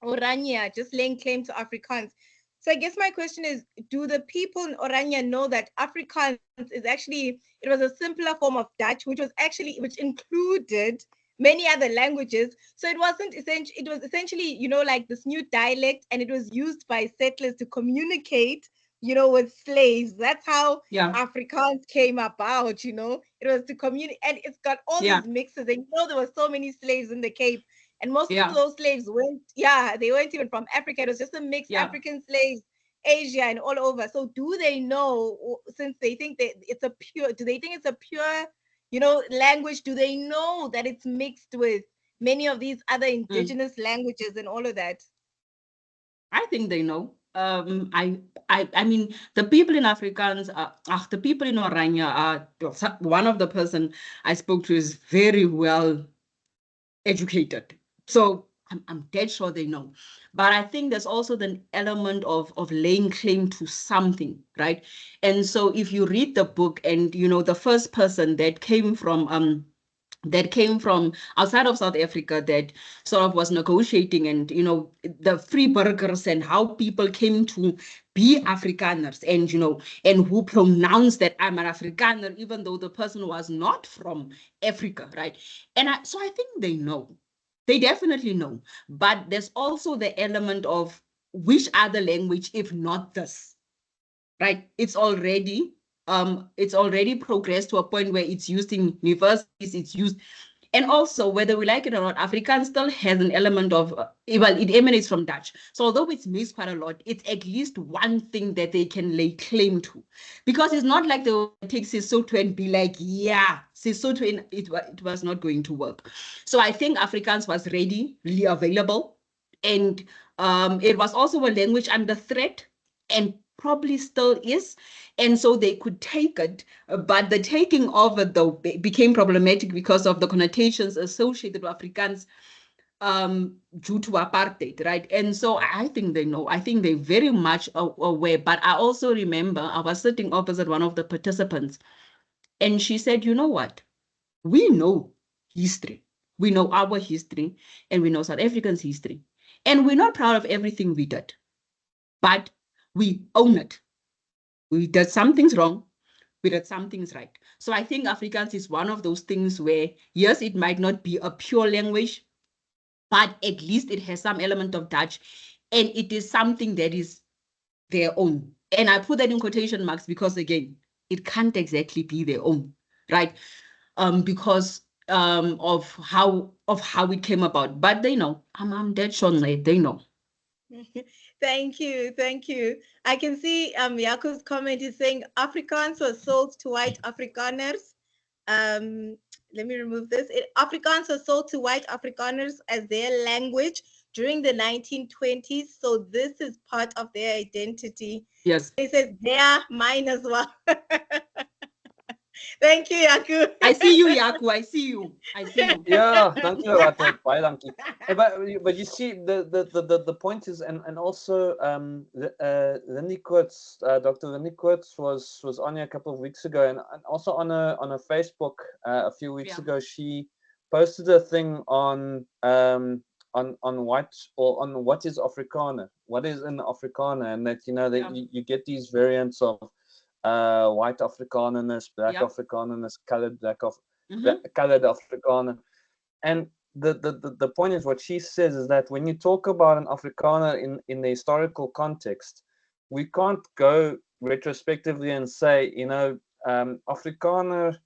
Orania just laying claim to Afrikaans. So I guess my question is, do the people in Orania know that Afrikaans is actually, it was a simpler form of Dutch, which included many other languages. So it was essentially, like this new dialect, and it was used by settlers to communicate, with slaves. That's how Afrikaans came about, It was to communicate, and it's got all these mixes. And there were so many slaves in the Cape. And most of those slaves they weren't even from Africa. It was just a mix, African slaves, Asia, and all over. So do they know, since they think that do they think it's a pure, language? Do they know that it's mixed with many of these other indigenous languages and all of that? I think they know. I mean, the people in Afrikaans, the people in Orania are, one of the person I spoke to is very well educated. So I'm dead sure they know. But I think there's also the element of laying claim to something, right? And so if you read the book, and the first person that came from outside of South Africa, that sort of was negotiating, and the free burgers, and how people came to be Afrikaners, and and who pronounced that I'm an Afrikaner even though the person was not from Africa, right? And so I think they know. They definitely know. But there's also the element of which other language, if not this, right? It's already progressed to a point where it's used in universities, it's used. And also, whether we like it or not, Afrikaans still has an element of, it emanates from Dutch. So although it's mixed quite a lot, it's at least one thing that they can lay claim to. Because it's not like they will take Sesotho and be like, yeah, Sesotho, it was not going to work. So I think Afrikaans was readily available. And it was also a language under threat, and probably still is. And so they could take it, but the taking of it, though, became problematic because of the connotations associated with Afrikaans due to apartheid, right? And so I think they know. I think they're very much aware. But I also remember I was sitting opposite one of the participants, and she said, you know what? We know history. We know our history, and we know South Africans' history. And we're not proud of everything we did, but we own it. We did some things wrong, we did some things right. So I think Afrikaans is one of those things where, yes, it might not be a pure language, but at least it has some element of Dutch, and it is something that is their own. And I put that in quotation marks because, again, it can't exactly be their own, right? Because of how it came about. But they know. I'm dead sure they know. Thank you, thank you. I can see Yaku's comment is saying Afrikaans was sold to white Afrikaners. Let me remove this. Afrikaans was sold to white Afrikaners as their language during the 1920s. So this is part of their identity. Yes. It says they're mine as well. Thank you, Yaku. I see you, Yaku. I see you. I see you. Yeah, thank you, Lorato. Baie dankie. But you see, the point is, and also Lindy Koorts, Dr. Lindy Koorts was on here a couple of weeks ago, and also on a Facebook a few weeks ago, she posted a thing on white, or on what is Afrikaner, what is an Afrikaner, and that that you get these variants of white Afrikanerness, black Afrikanerness, colored colored Afrikaner. And the point is, what she says is that when you talk about an Afrikaner in the historical context, we can't go retrospectively and say, Afrikaner,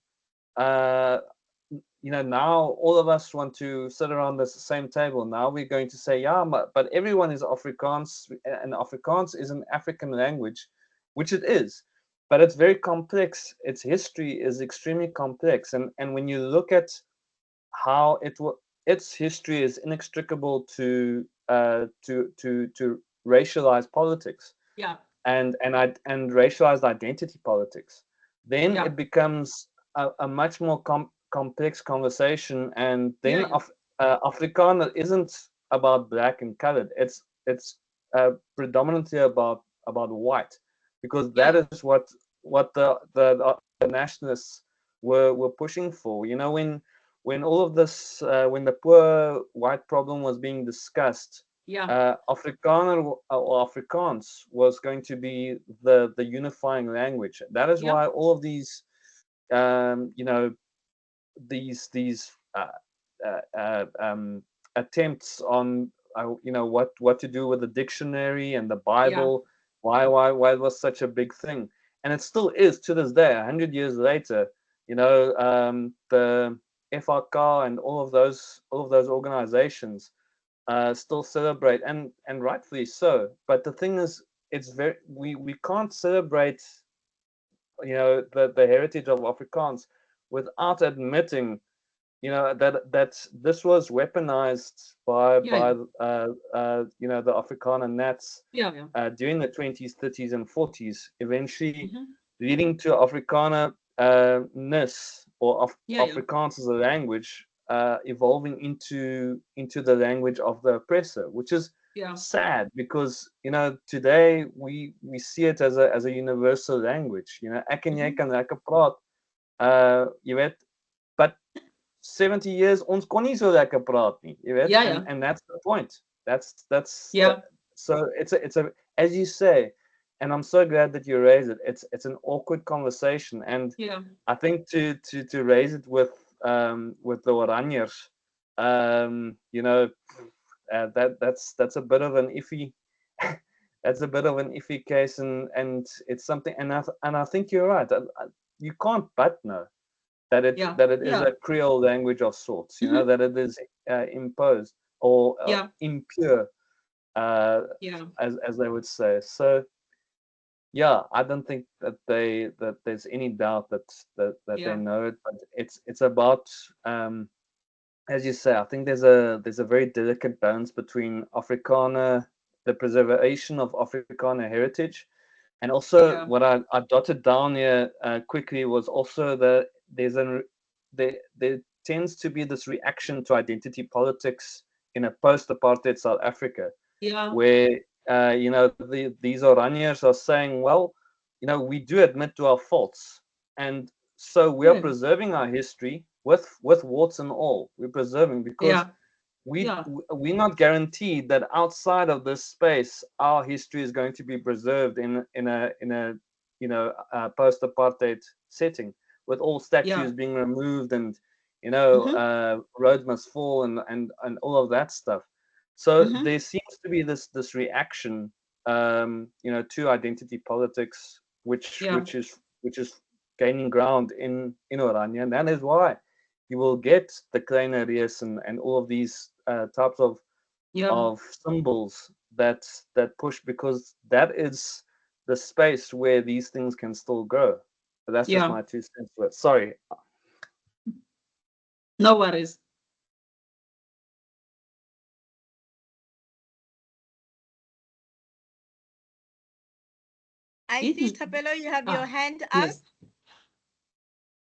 now all of us want to sit around the same table. Now we're going to say, yeah, but everyone is Afrikaans, and Afrikaans is an African language, which it is. But it's very complex. Its history is extremely complex, and when you look at how its history is inextricable to racialized politics, and racialized identity politics, then it becomes a much more complex conversation. And then Afrikaner isn't about black and colored. It's predominantly about white, because that is what the nationalists were pushing for. When all of this, when the poor white problem was being discussed, Afrikaner or Afrikaans was going to be the unifying language. That is why all of these these attempts on what to do with the dictionary and the Bible, why it was such a big thing, and it still is to this day, 100 years later. The FRK and all of those organizations still celebrate, and rightfully so. But the thing is, we can't celebrate the heritage of Afrikaans without admitting that this was weaponized by the Afrikaner Nats during the 20s, 30s, and 40s, eventually leading to Afrikaner ness, or Afrikaans as a language, evolving into the language of the oppressor, which is sad, because today we see it as a universal language. Ek en jy kan lekker praat, jy weet, but 70 years ons kon nie so lekker praat nie, jy weet. And that's the point. That's so it's a as you say, and I'm so glad that you raised it. It's an awkward conversation, and I think to raise it with the Oraniers, that's a bit of an iffy that's a bit of an iffy case, and it's something, and I think you're right. You can't but know that it is a Creole language of sorts, that it is imposed, or impure, as they would say. So I don't think that there's any doubt that they know it, but it's about as you say, I think there's a very delicate balance between Afrikaner, the preservation of Afrikaner heritage, and also Yeah. what I dotted down here quickly was also that there tends to be this reaction to identity politics in a post-apartheid South Africa, Yeah. where these Oranians are saying, well, we do admit to our faults, and so we are Yeah. preserving our history with warts and all. We're preserving because Yeah. Yeah. we're not guaranteed that outside of this space our history is going to be preserved in a post-apartheid setting, with all Yeah. statues being removed and Mm-hmm. roads must fall and all of that stuff. So Mm-hmm. there seems to be this reaction to identity politics, Yeah. which is gaining ground in Orania, and that is why you will get the kleine reus and all of these types Yeah. of symbols that push, because that is the space where these things can still grow. But that's just Yeah. my 2 cents to it. Sorry. No worries. I see, Tapelo, you have your Ah, hand up. yes.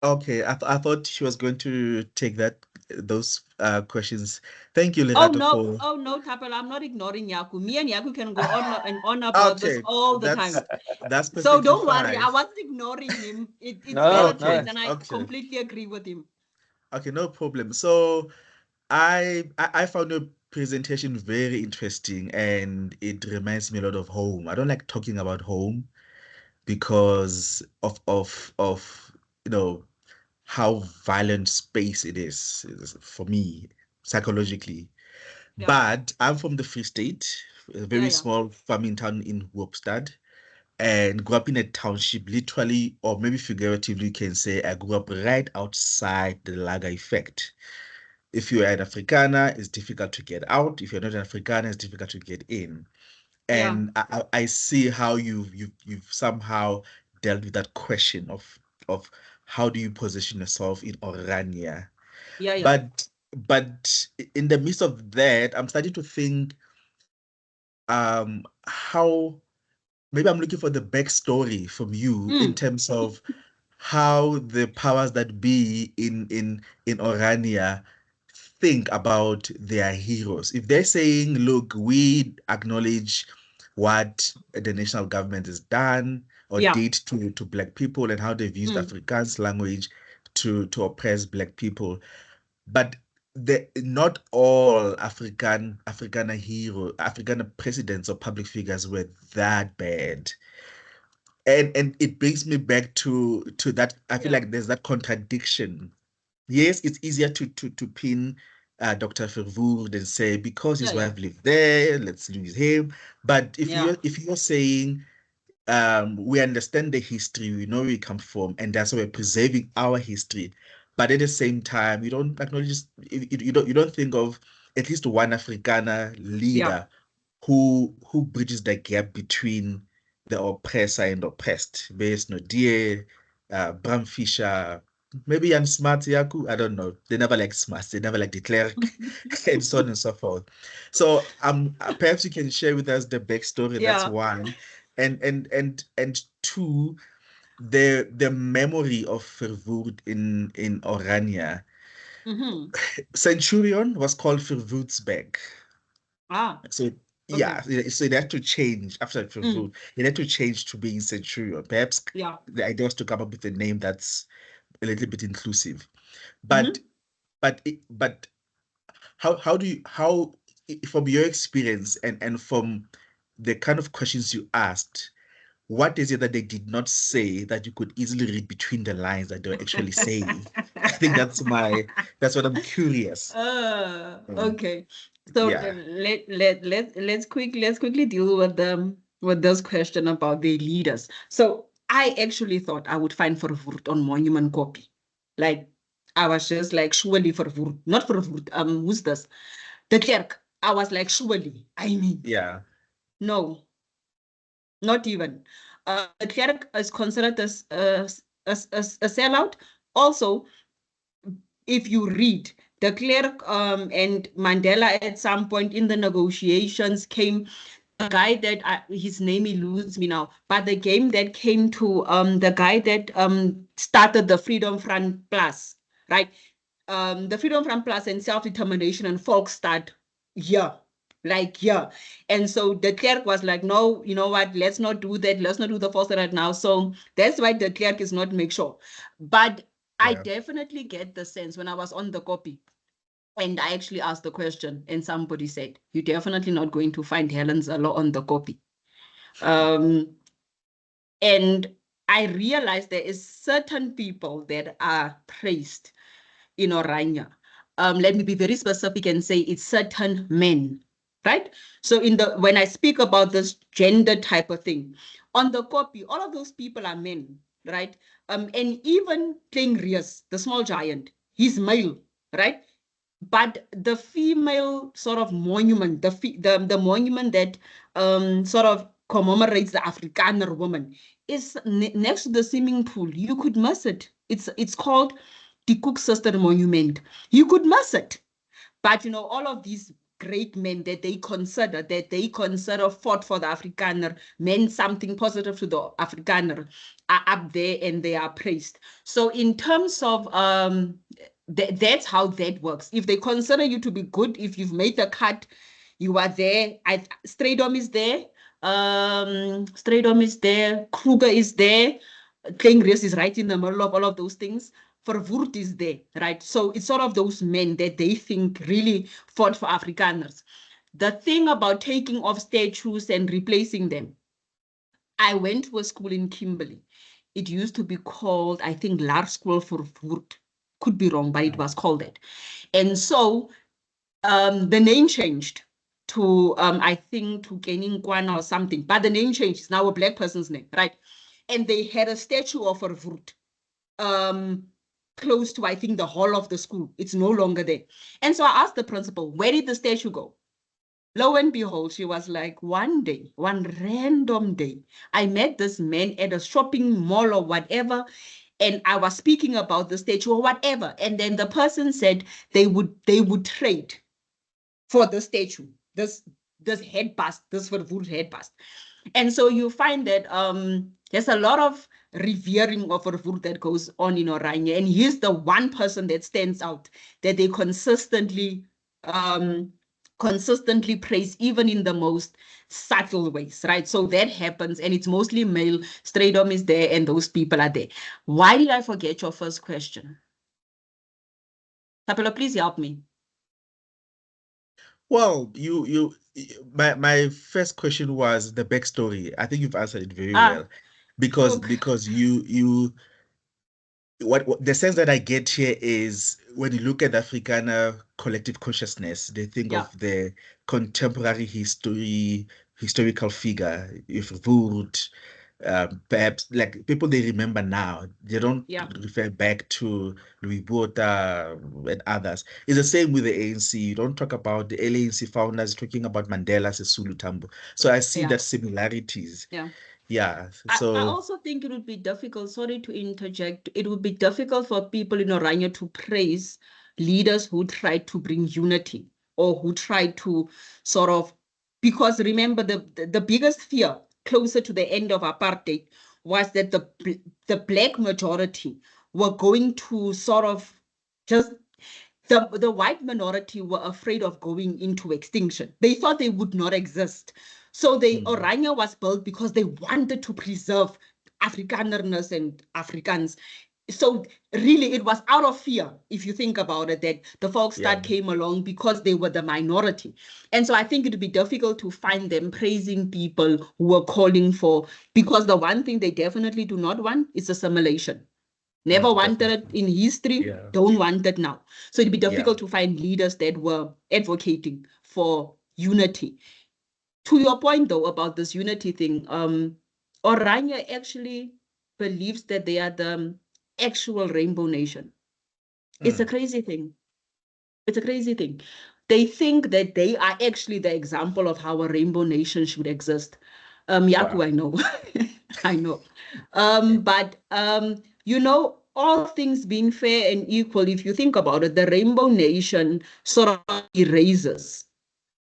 Okay, I thought she was going to take those questions. Thank you, Oh Lorato, no, for. oh no, Tapel, I'm not ignoring Yaku. Me and Yaku can go on and on about this Okay, all the time. that's So perfectly don't worry, I fine. wasn't ignoring him. It's No, valid Okay, no. points, and I okay, completely agree with him. okay, no problem. So I found your presentation very interesting, and it reminds me a lot of home. I don't like talking about home because of how violent space it is for me psychologically. Yeah, But I'm from the Free State, a yeah, very yeah, small farming town in Hoopstad, and grew up in a township, literally, or maybe figuratively, you can say I grew up right outside the Lager effect. If you are an Afrikaner, it's difficult to get out. If you're not an Afrikaner, it's difficult to get in. yeah, And I see how you've somehow dealt with that question of how do you position yourself in Orania. yeah, yeah. But in the midst of that, I'm starting to think how maybe I'm looking for the backstory from you in Mm, terms of how the powers that be in Orania think about their heroes. If they're saying, look, we acknowledge what the national government has done or yeah. did to Black people and how they've used Mm, Afrikaans language to oppress Black people, but not all African presidents or public figures were that bad. And it brings me back to that. I feel yeah, like there's that contradiction. Yes, it's easier to pin Dr. Verwoerd and say because yeah, his yeah, wife lived there, let's lose him. But yeah, if you're saying we understand the history, we know where we come from, and that's why we're preserving our history. But at the same time, you don't acknowledge, you don't think of at least one Afrikaner yeah. leader who bridges the gap between the oppressor and oppressed. Base Nodie, Bram Fischer, maybe Jan Smart Yaku, I don't know. They never like Smart, they never like de Klerk, and so on and so forth. So perhaps you can share with us the backstory. That's Yeah. one, and two, the memory of Verwoerd in Orania. Mm-hmm. Centurion was called Verwoerdsberg. Ah, So okay. yeah, so it had to change after Mm, Verwoerd. It had to change to being Centurion. Perhaps yeah. the idea was to come up with a name that's a little bit inclusive. But Mm-hmm. but how do you from your experience and from the kind of questions you asked, what is it that they did not say that you could easily read between the lines that they were actually saying? I think that's what I'm curious. Um, Okay. So yeah, let's quickly deal with this question about the leaders. So I actually thought I would find Verwoerd on Monument Copy. Like I was just like surely Verwoerd, not Verwoerd. Who's this? The clerk. I was like surely. I mean, yeah, no, not even. The clerk is considered as a sellout. Also, if you read, de Klerk and Mandela at some point in the negotiations came a guy that his name eludes me now, but the game that came to the guy that started the Freedom Front Plus, right? The Freedom Front Plus and self-determination and Volksstad, yeah, like yeah. And so de Klerk was like, no, you know what? Let's not do that. Let's not do the Volksstad right now. So that's why de Klerk is not make sure. But I definitely get the sense when I was on the copy. And I actually asked the question, and somebody said, you're definitely not going to find Helen Zalo on the copy. And I realized there is certain people that are praised in Orania. Let me be very specific and say it's certain men, right? So when I speak about this gender type of thing, on the copy, all of those people are men, right? And even King Rias, the small giant, he's male, right? But the female sort of monument, the monument that sort of commemorates the Afrikaner woman is next to the swimming pool. You could miss it. It's called the Cook Sister Monument. You could miss it. But you know, all of these great men that they consider fought for the Afrikaner, meant something positive to the Afrikaner, are up there and they are praised. So in terms of that's how that works. If they consider you to be good, if you've made the cut, you are there. Straydom is there. Straydom is there. Kruger is there. King Race is right in the middle of all of those things. Verwoerd is there, right? So it's sort of those men that they think really fought for Afrikaners. The thing about taking off statues and replacing them, I went to a school in Kimberley. It used to be called, I think, Laerskool Verwoerd. Could be wrong, but it was called that. And so the name changed to, I think, to Keninkwana or something. But the name changed. It's now a black person's name, right? And they had a statue of Verwoerd close to, I think, the hall of the school. It's no longer there. And so I asked the principal, where did the statue go? Lo and behold, she was like, one day, one random day, I met this man at a shopping mall or whatever, and I was speaking about the statue or whatever. And then the person said they would trade for the statue, this head bust, this Verwoerd head bust. And so you find that there's a lot of revering of Verwoerd that goes on in Orania. And he's the one person that stands out, that they consistently praise, even in the most subtle ways, right? So that happens, and it's mostly male. Straydom is there, and those people are there. Why did I forget your first question? Tapelo, please help me. Well, my first question was the backstory. I think you've answered it very well, because what the sense that I get here is when you look at Afrikaner collective consciousness, they think of the contemporary historical figure, if Wood, perhaps like people they remember now. They don't refer back to Louis Botha and others. It's the same with the ANC. You don't talk about the ANC founders talking about Mandela as a Sulu Tambo. So I see that similarities. Yeah. So I also think it would be difficult, sorry to interject, it would be difficult for people in Orania to praise leaders who tried to bring unity or who tried to sort of, because remember the biggest fear closer to the end of apartheid was that the black majority were going to sort of just, the white minority were afraid of going into extinction. They thought they would not exist. So Orania was built because they wanted to preserve Afrikanerness and Afrikaans. So really, it was out of fear, if you think about it, that the Volksstad came along because they were the minority. And so I think it would be difficult to find them praising people who were calling for, because the one thing they definitely do not want is assimilation. Never wanted it in history, don't want it now. So it'd be difficult to find leaders that were advocating for unity. To your point, though, about this unity thing, Orania actually believes that they are the actual rainbow nation. It's a crazy thing. It's a crazy thing. They think that they are actually the example of how a rainbow nation should exist. Yaku, I know. I know. But, you know, all things being fair and equal, if you think about it, the Rainbow Nation sort of erases.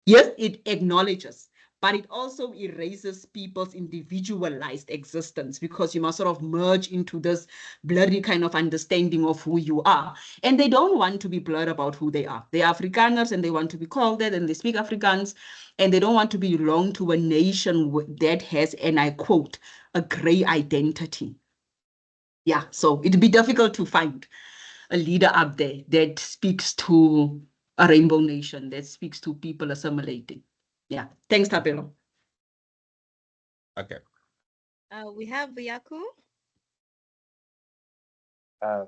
Yes, it acknowledges, but it also erases people's individualized existence, because you must sort of merge into this blurry kind of understanding of who you are. And they don't want to be blurred about who they are. They're Afrikaners and they want to be called that, and they speak Afrikaans, and they don't want to belong to a nation that has, and I quote, a gray identity. Yeah, so it'd be difficult to find a leader up there that speaks to a rainbow nation, that speaks to people assimilating. Yeah, thanks, Tapelo. Okay. We have Yaku.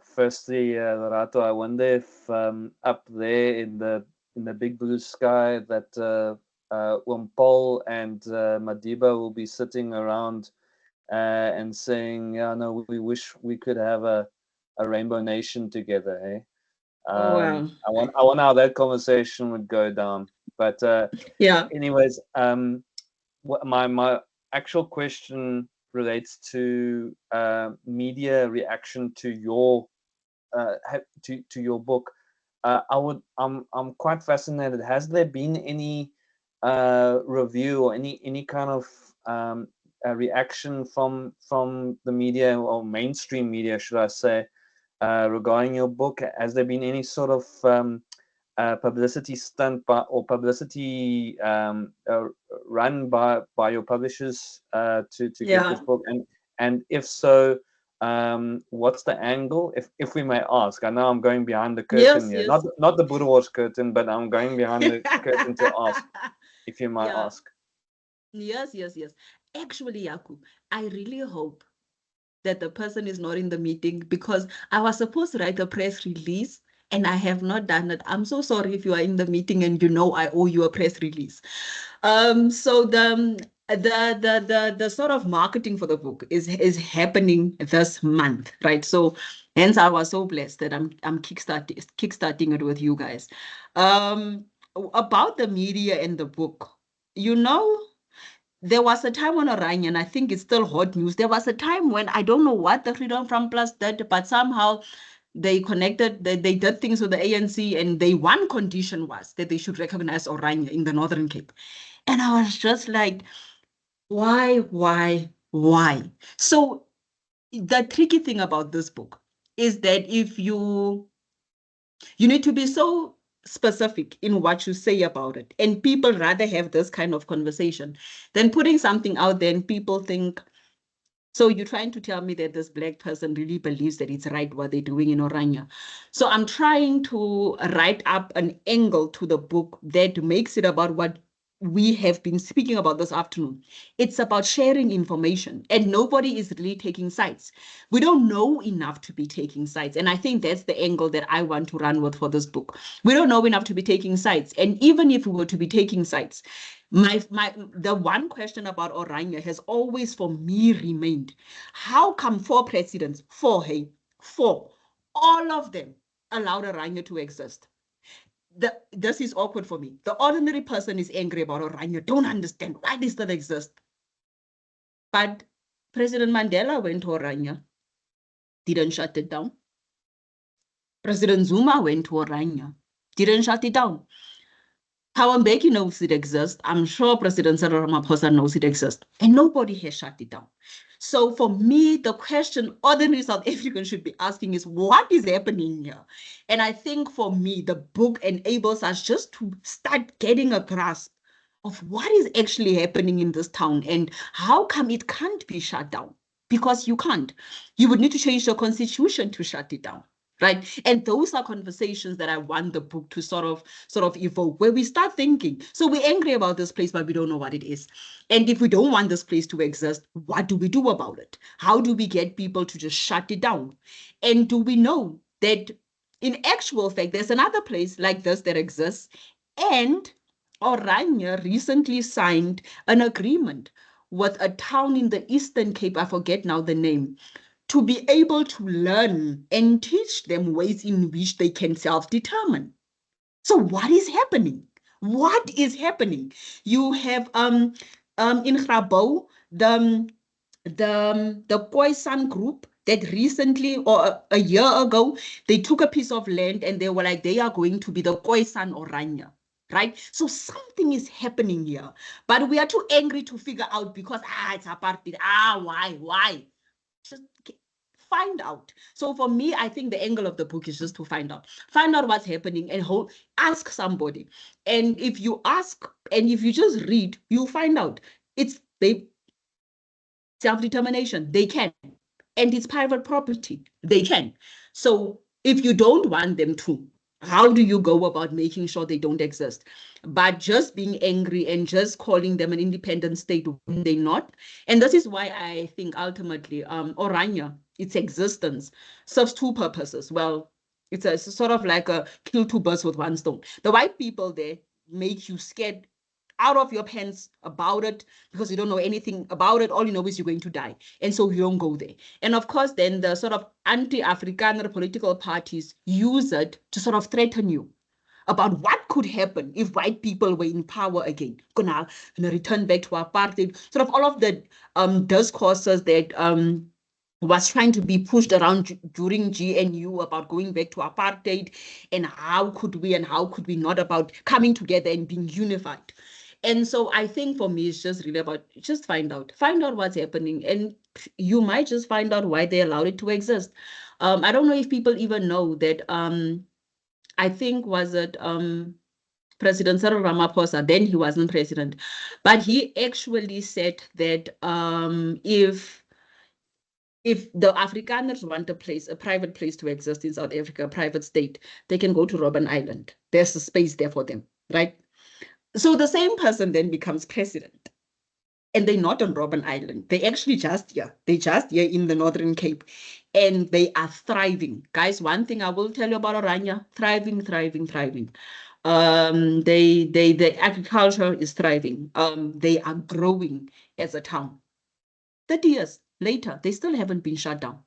Firstly, Lorato, I wonder if up there in the big blue sky that Paul and Madiba will be sitting around and saying, "Yeah, no, we wish we could have a rainbow nation together." Hey, Wow. I wonder how that conversation would go down. But Yeah. anyways, my actual question relates to media reaction to your to your book. I'm quite fascinated. Has there been any review or any kind of a reaction from the media, or mainstream media, should I say, regarding your book? Has there been any sort of publicity stunt or publicity run by your publishers to get this book? And if so, what's the angle, if we may ask? I know I'm going behind the curtain here, not the Boerewors curtain, but I'm going behind the curtain to ask, if you might ask. Yes. Actually, Yaku, I really hope that the person is not in the meeting, because I was supposed to write a press release and I have not done it. I'm so sorry if you are in the meeting and you know I owe you a press release. So the sort of marketing for the book is happening this month, right? So hence I was so blessed that I'm kickstarting it with you guys. About the media and the book, you know, there was a time on Orania, and I think it's still hot news. There was a time when I don't know what the Freedom Front Plus did, but somehow they connected, they did things with the ANC, and one condition was that they should recognize Orania in the Northern Cape. And I was just like, why? So the tricky thing about this book is that if you need to be so specific in what you say about it, and people rather have this kind of conversation than putting something out there and people think, so you're trying to tell me that this Black person really believes that it's right what they're doing in Orania. So I'm trying to write up an angle to the book that makes it about what we have been speaking about this afternoon. It's about sharing information, and nobody is really taking sides. We don't know enough to be taking sides. And I think that's the angle that I want to run with for this book. We don't know enough to be taking sides. And even if we were to be taking sides, the one question about Orania has always for me remained, how come 4 presidents, 4, all of them allowed Orania to exist? This is awkward for me. The ordinary person is angry about Orania, don't understand why they still exist. But President Mandela went to Orania, didn't shut it down. President Zuma went to Orania, didn't shut it down. Mbeki knows it exists. I'm sure President Cyril Ramaphosa knows it exists. And nobody has shut it down. So for me, the question ordinary South Africans should be asking is, what is happening here? And I think for me, the book enables us just to start getting a grasp of what is actually happening in this town and how come it can't be shut down. Because you can't. You would need to change the constitution to shut it down. Right. And those are conversations that I want the book to sort of evoke, where we start thinking, so we're angry about this place, but we don't know what it is. And if we don't want this place to exist, what do we do about it? How do we get people to just shut it down? And do we know that in actual fact, there's another place like this that exists? And Orania recently signed an agreement with a town in the Eastern Cape, I forget now the name, to be able to learn and teach them ways in which they can self-determine. So what is happening? What is happening? You have in Grabouw, the Khoisan group that recently or a year ago, they took a piece of land and they were like, they are going to be the Khoisan Orania, right? So something is happening here, but we are too angry to figure out because, it's apartheid. Why? Just find out. So for me, I think the angle of the book is just to find out what's happening and ask somebody. And if you ask and if you just read, you'll find out they self-determination. They can. And it's private property. They can. So if you don't want them to, how do you go about making sure they don't exist? But just being angry and just calling them an independent state when they're not. And this is why I think ultimately Orania, its existence, serves two purposes. Well, it's sort of like a kill two birds with one stone. The white people there make you scared out of your pants about it because you don't know anything about it. All you know is you're going to die. And so you don't go there. And of course, then the sort of anti-Afrikaner political parties use it to sort of threaten you about what could happen if white people were in power again. Gonna return back to apartheid. Sort of all of the discourses that was trying to be pushed around during GNU about going back to apartheid and how could we not about coming together and being unified. And so I think for me, it's just really about just find out what's happening. And you might just find out why they allowed it to exist. I don't know if people even know that, I think was it President Cyril Ramaphosa, then he wasn't president, but he actually said that if the Afrikaners want a private place to exist in South Africa, a private state, they can go to Robben Island. There's a space there for them, right? So the same person then becomes president. And they're not on Robben Island. They actually just here. They just here in the Northern Cape. And they are thriving. Guys, one thing I will tell you about Orania, thriving. The agriculture is thriving. They are growing as a town. 30 years later, they still haven't been shut down.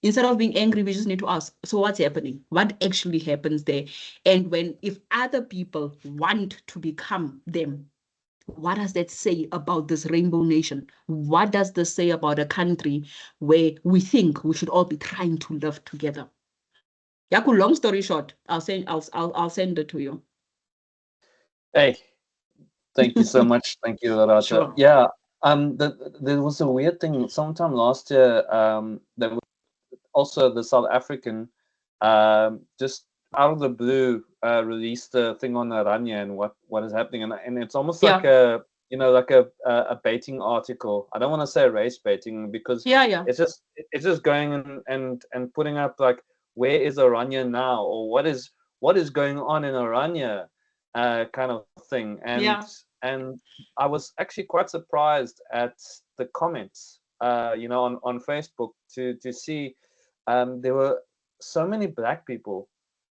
Instead of being angry, we just need to ask, so what's happening? What actually happens there? And if other people want to become them, what does that say about this rainbow nation? What does this say about a country where we think we should all be trying to live together? Yaku, long story short, I'll send it to you. Hey, thank you so much. Thank you, Lorato. Sure. Yeah. There was a weird thing sometime last year. There was also the South African, just out of the blue, released a thing on Orania and what is happening, and it's almost like a baiting article. I don't want to say race baiting because it's just going and putting up like, where is Orania now, or what is going on in Orania, kind of thing. And I was actually quite surprised at the comments, on Facebook to see there were so many black people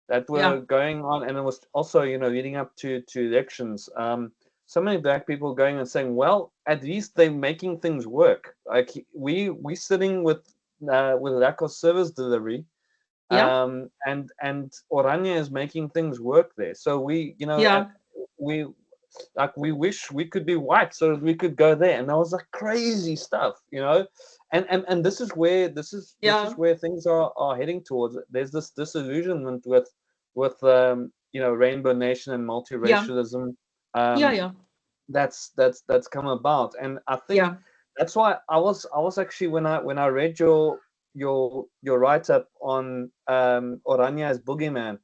that were going on, and it was also, leading up to elections. So many black people going and saying, well, at least they're making things work. Like we sitting with lack of service delivery, and Orania is making things work there. So we wish we could be white so that we could go there. And that was like crazy stuff, and this is where things are heading towards. There's this disillusionment with rainbow nation and multiracialism. That's come about, and I think that's why I was actually, when I read your write-up on Orania as Bogeyman,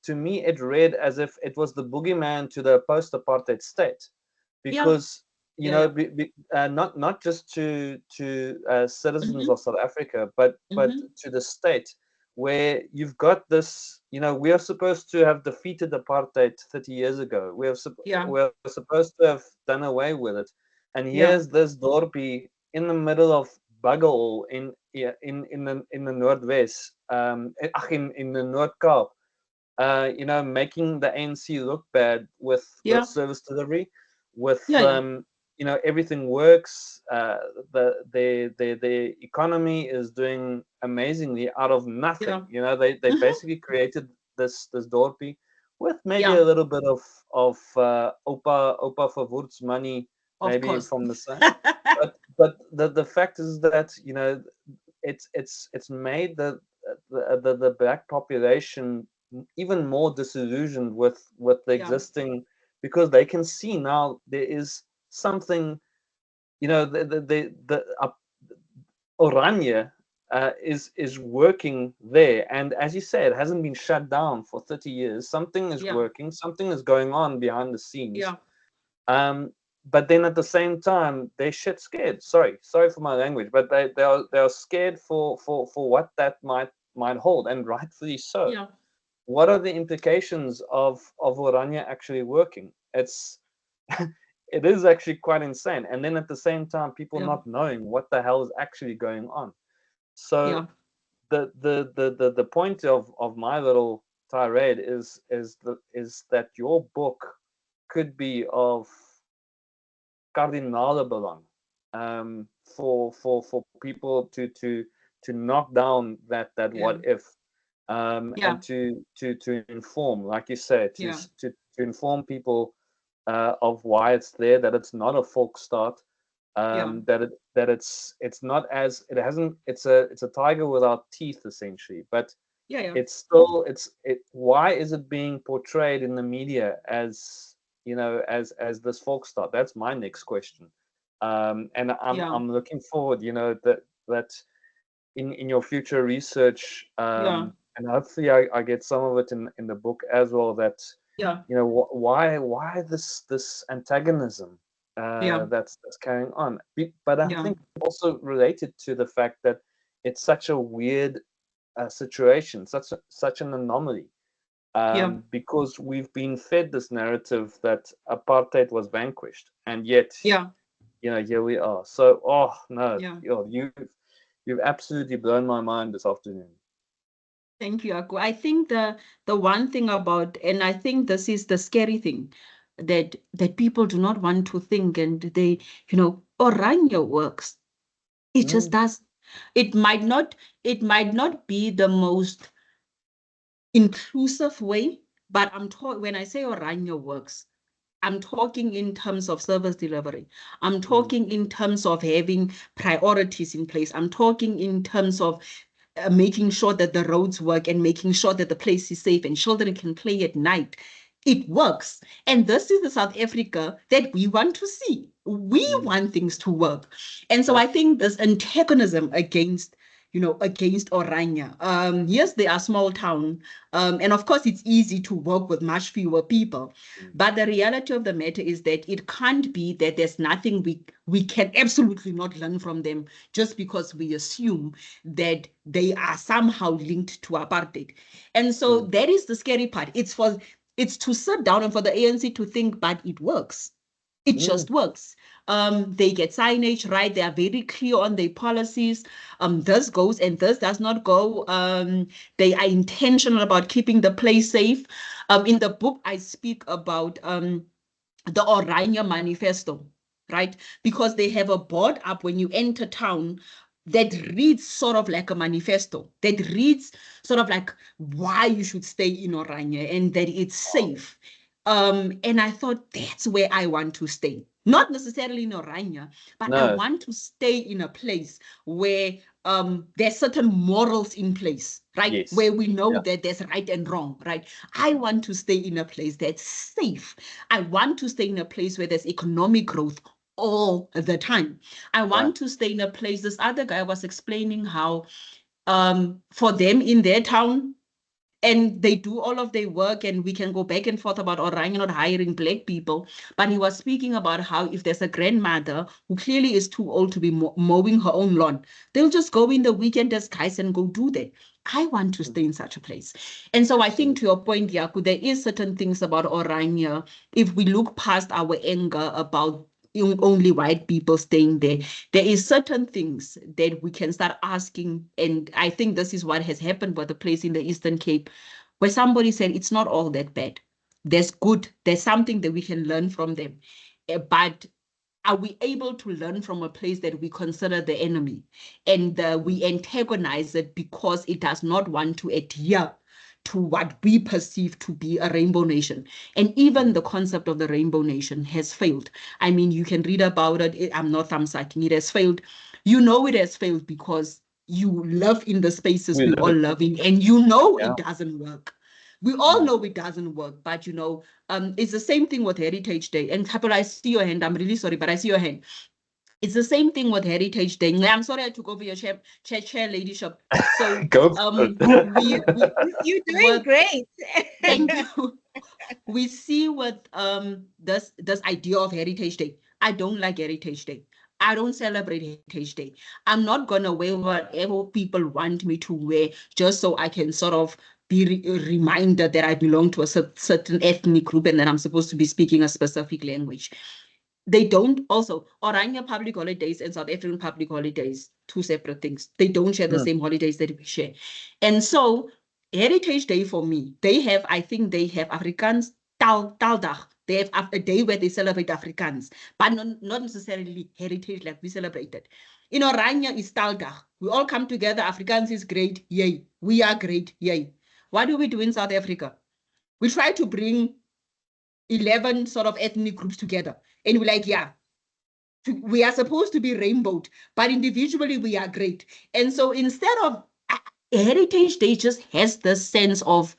to me it read as if it was the boogeyman to the post-apartheid state, because not just to citizens of South Africa, but to the state, where you've got this, we are supposed to have defeated apartheid 30 years ago. We're supposed to have done away with it, and here's this dorpie in the middle of bugger in the Northwest, in the North Cape, making the ANC look bad with service delivery, with everything works. The economy is doing amazingly out of nothing. They basically created this dorpie with maybe a little bit of Opa Verwoerd's money, maybe from the side. but the fact is that, you know, it's made the black population even more disillusioned with the existing, because they can see now there is something, you know, the Orania is working there, and as you say, it hasn't been shut down for 30 years. Something is working, something is going on behind the scenes. But then at the same time, they're shit scared. Sorry for my language, but they are scared for what that might hold, and rightfully so. What are the implications of Orania actually working? It is actually quite insane. And then at the same time, people not knowing what the hell is actually going on. So the point of my little tirade is that your book could be of cardinale belang, for people to knock down that what if, and to inform, like you say, to inform people of why it's there, that it's not a folk start, that it's not, as it hasn't, it's a tiger without teeth essentially, but it's still, why is it being portrayed in the media as, you know, as this folk start? That's my next question. And I'm looking forward, you know, that in your future research, and hopefully I get some of it in the book as well, that you know, why this antagonism that's carrying on. But I think also related to the fact that it's such a weird situation, such an anomaly, because we've been fed this narrative that apartheid was vanquished, and yet you know, here we are. So you've absolutely blown my mind this afternoon. Thank you, Aku. I think the one thing about, and I think this is the scary thing, that people do not want to think, and they, you know, Orania works. It just does. It might not be the most inclusive way, but when I say Orania works, I'm talking in terms of service delivery. I'm talking in terms of having priorities in place. I'm talking in terms of making sure that the roads work and making sure that the place is safe and children can play at night. It works. And this is the South Africa that we want to see. We want things to work. And so I think this antagonism against Orania. Yes, they are small town. And of course, it's easy to work with much fewer people. But the reality of the matter is that it can't be that there's nothing we can absolutely not learn from them just because we assume that they are somehow linked to apartheid. And so that is the scary part. It's to sit down and for the ANC to think, but it works. It just works. They get signage, right? They are very clear on their policies. This goes and this does not go. They are intentional about keeping the place safe. In the book, I speak about the Orania Manifesto, right? Because they have a board up when you enter town that reads sort of like a manifesto, that reads sort of like why you should stay in Orania and that it's safe. And I thought that's where I want to stay. Not necessarily in Orania, but I want to stay in a place where there's certain morals in place, right? Yes. Where we know that there's right and wrong, right? I want to stay in a place that's safe. I want to stay in a place where there's economic growth all the time. I want to stay in a place. This other guy was explaining how for them in their town, and they do all of their work, and we can go back and forth about Orania not hiring black people, but he was speaking about how if there's a grandmother who clearly is too old to be mowing her own lawn, they'll just go in the weekend as guys and go do that. I want to stay in such a place. And so I think to your point, Yaku, there is certain things about Orania, if we look past our anger about only white people staying there, there is certain things that we can start asking. And I think this is what has happened with the place in the Eastern Cape, where somebody said it's not all that bad. There's something that we can learn from them. But are we able to learn from a place that we consider the enemy and we antagonize it because it does not want to adhere to what we perceive to be a rainbow nation. And even the concept of the rainbow nation has failed. I mean, you can read about it. I'm not thumbsucking. It has failed. You know it has failed because you live in the spaces we all live in, and you know it doesn't work. We all know it doesn't work, but it's the same thing with Heritage Day. And Kapil, I see your hand. I'm really sorry, but I see your hand. It's the same thing with Heritage Day. I'm sorry I took over your chair ladyship. So you're doing great. Thank you. We see with this idea of Heritage Day. I don't like Heritage Day. I don't celebrate Heritage Day. I'm not gonna wear whatever people want me to wear just so I can sort of be reminded that I belong to a certain ethnic group and that I'm supposed to be speaking a specific language. They don't also, Orania public holidays and South African public holidays, two separate things. They don't share the same holidays that we share. And so Heritage Day for me, I think they have Afrikaans Taaldag. They have a day where they celebrate Afrikaans, but not necessarily heritage like we celebrated. In Orania is Taaldag. We all come together. Afrikaans is great. Yay. We are great. Yay. What do we do in South Africa? We try to bring 11 sort of ethnic groups together. And we're like, yeah, we are supposed to be rainbowed, but individually we are great. And so instead of Heritage Day just has the sense of,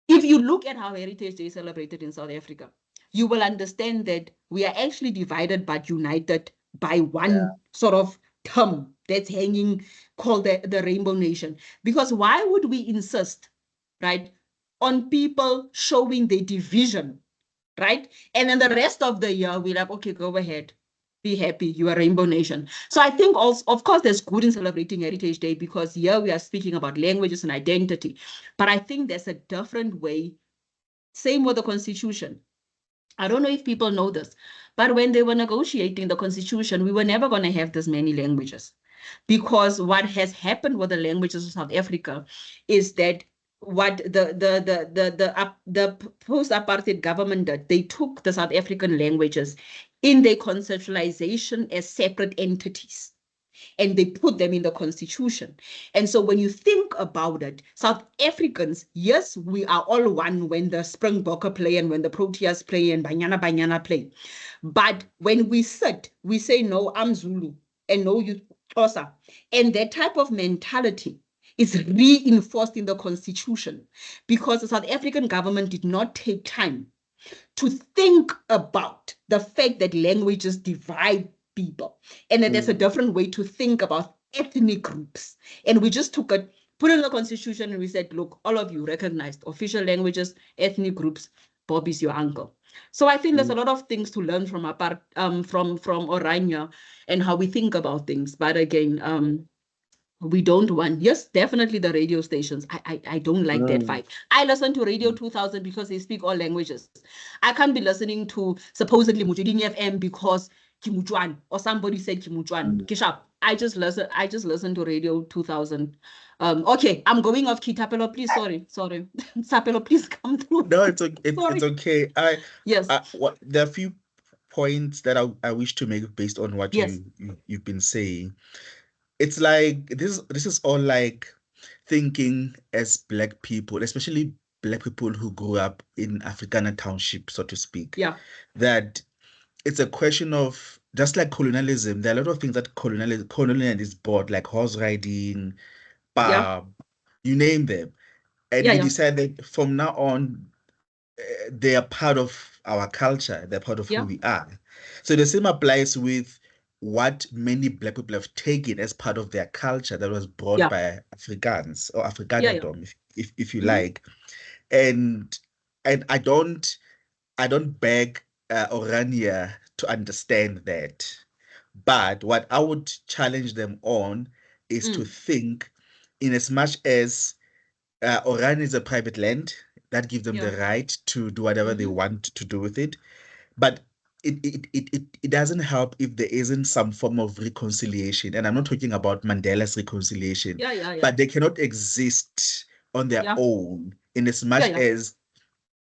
if you look at how Heritage Day is celebrated in South Africa, you will understand that we are actually divided but united by one sort of term that's hanging called the Rainbow Nation. Because why would we insist, right, on people showing their division, right? And then the rest of the year, we're like, okay, go ahead. Be happy, you are Rainbow Nation. So I think also, of course, there's good in celebrating Heritage Day because here we are speaking about languages and identity. But I think there's a different way. Same with the Constitution. I don't know if people know this, but when they were negotiating the Constitution, we were never going to have this many languages. Because what has happened with the languages of South Africa is that what the post-apartheid government did, they took the South African languages in their conceptualization as separate entities, and they put them in the Constitution. And so when you think about it, South Africans, yes, we are all one when the Springboks play and when the Proteas play and Banyana play. But when we sit, we say, no, I'm Zulu, and no, you Xhosa. And that type of mentality is reinforced in the Constitution because the South African government did not take time to think about the fact that languages divide people and that there's a different way to think about ethnic groups. And we just took it, put it in the Constitution, and we said, look, all of you recognized official languages, ethnic groups, Bob is your uncle. So I think there's a lot of things to learn from Orania and how we think about things. But again, we don't want, yes, definitely the radio stations. I don't like that vibe. I listen to Radio 2000 because they speak all languages. I can't be listening to supposedly Mujudini FM because Kimujuan or somebody said Kimujuan. Kishap. I just listen to Radio 2000. Okay, I'm going off key. Tapelo, please. Sorry. Tapelo, please come through. No, it's okay. Yes. There are a few points that I wish to make based on what you've been saying. It's like this is all like thinking as Black people, especially Black people who grew up in Afrikaner township, so to speak. Yeah. That it's a question of, just like colonialism, there are a lot of things that colonialists brought, like horse riding, you name them. And we decided from now on, they are part of our culture, they're part of who we are. So the same applies with what many Black people have taken as part of their culture that was brought by Afrikaans or Afrikanerdom, if you like. And I don't beg Orania to understand that. But what I would challenge them on is to think, in as much as Orania is a private land, that gives them the right to do whatever they want to do with it. But it doesn't help if there isn't some form of reconciliation. And I'm not talking about Mandela's reconciliation, but they cannot exist on their own in as much as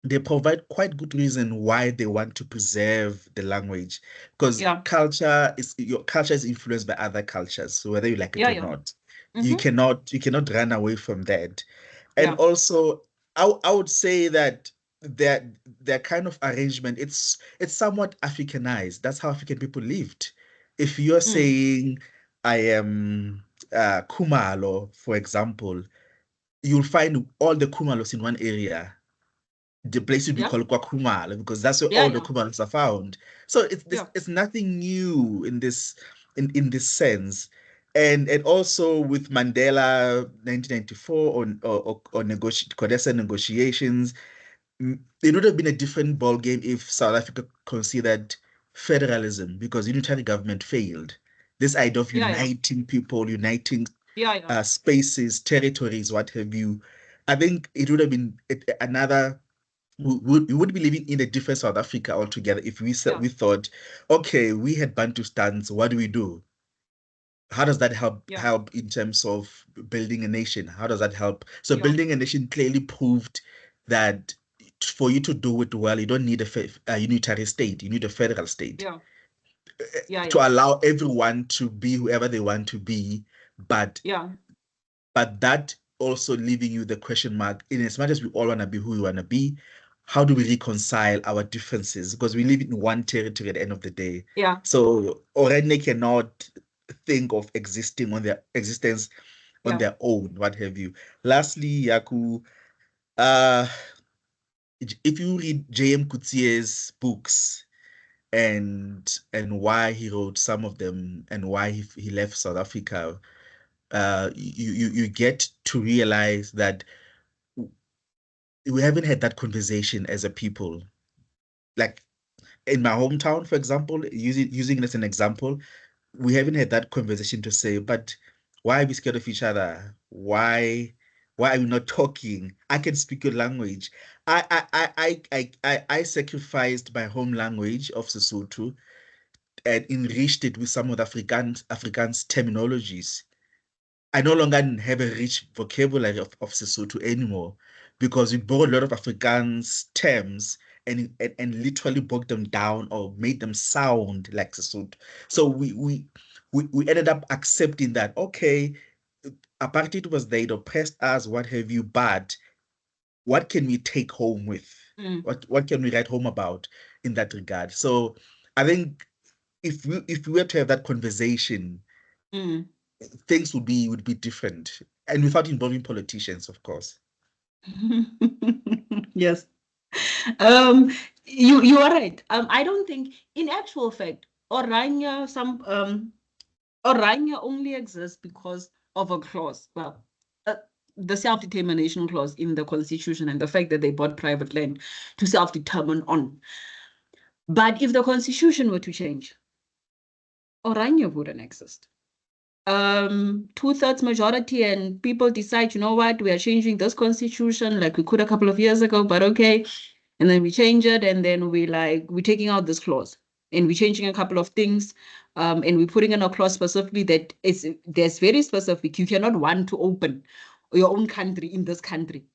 they provide quite good reason why they want to preserve the language, because your culture is influenced by other cultures. So whether you like it or not, you cannot run away from that. And Yeah. also, I would say that their kind of arrangement, it's somewhat Africanized. That's how African people lived. If you're saying I am Kumalo, for example, you'll find all the Kumalos in one area. The place would be Yeah. called Kwakumalo because that's where Yeah. all the Yeah. Kumalos are found. So Yeah. it's nothing new in this in this sense. And also with Mandela 1994 or Codesa negotiations, it would have been a different ball game if South Africa considered federalism because unitary government failed. This idea of Yeah. Yeah. uniting people, uniting Yeah. Yeah. spaces, territories, what have you. I think it would have been another. We would be living in a different South Africa altogether if we said Yeah. we thought, okay, we had Bantustans. What do we do? How does that Yeah. help in terms of building a nation? How does that help? So Yeah. building a nation clearly proved that for you to do it well, you don't need a unitary state. You need a federal state Yeah. Yeah. to Yeah. allow everyone to be whoever they want to be, but Yeah. that also leaving you the question mark, in as much as we all want to be who we want to be, how do we reconcile our differences? Because we live in one territory at the end of the day. Yeah. So Orania cannot think of existing on their existence on Yeah. their own, what have you. Lastly, Yaku, uh, if you read J.M. Coetzee's books and why he wrote some of them and why he left South Africa, you get to realize that we haven't had that conversation as a people. Like in my hometown, for example, using it as an example, we haven't had that conversation to say, but why are we scared of each other? Why are we not talking? I can speak your language. I sacrificed my home language of Sesotho and enriched it with some of the Afrikaans terminologies. I no longer have a rich vocabulary of Sesotho anymore because we borrowed a lot of Afrikaans terms and literally broke them down or made them sound like Sesotho. So we ended up accepting that, okay, apartheid was there, it oppressed us, what have you, but what can we take home with? What can we write home about in that regard? So I think if we were to have that conversation, things would be different, and without involving politicians, of course. Yes. You are right. I don't think, in actual fact, Orania only exists because of a clause. Well, the self-determination clause in the constitution and the fact that they bought private land to self-determine on. But if the constitution were to change, Orania wouldn't exist. 2/3 majority and people decide, you know what, we are changing this constitution like we could a couple of years ago, but okay. And then we change it, and then we're taking out this clause and we're changing a couple of things, and we're putting in a clause specifically that there's very specific. You cannot want to open your own country in this country.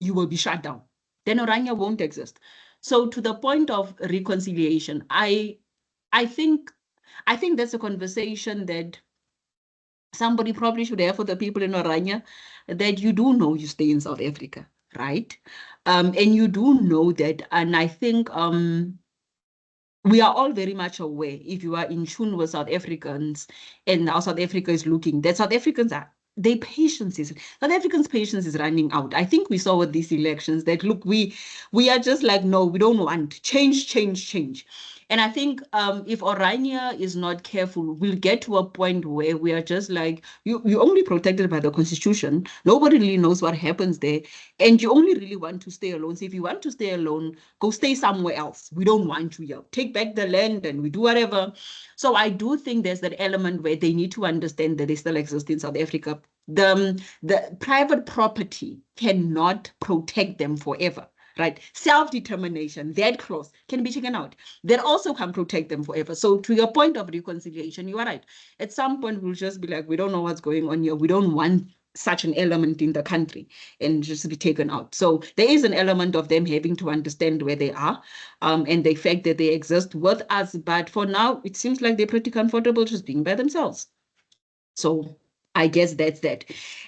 You will be shut down. Then Orania won't exist. So to the point of reconciliation, I think that's a conversation that somebody probably should have for the people in Orania, that you do know you stay in South Africa, right? And you do know that, and I think we are all very much aware, if you are in tune with South Africans and how South Africa is looking, that South Africans are, South Africans' patience is running out. I think we saw with these elections that, look, we are just like, no, we don't want change. And I think if Orania is not careful, we'll get to a point where we are just like, you're only protected by the constitution. Nobody really knows what happens there. And you only really want to stay alone. So if you want to stay alone, go stay somewhere else. We don't want you here. Take back the land and we do whatever. So I do think there's that element where they need to understand that they still exist in South Africa. The private property cannot protect them forever. Right, self-determination, that clause can be taken out. That also can protect them forever. So to your point of reconciliation, you are right. At some point, we'll just be like, we don't know what's going on here. We don't want such an element in the country and just be taken out. So there is an element of them having to understand where they are, and the fact that they exist with us. But for now, it seems like they're pretty comfortable just being by themselves. So I guess that's that.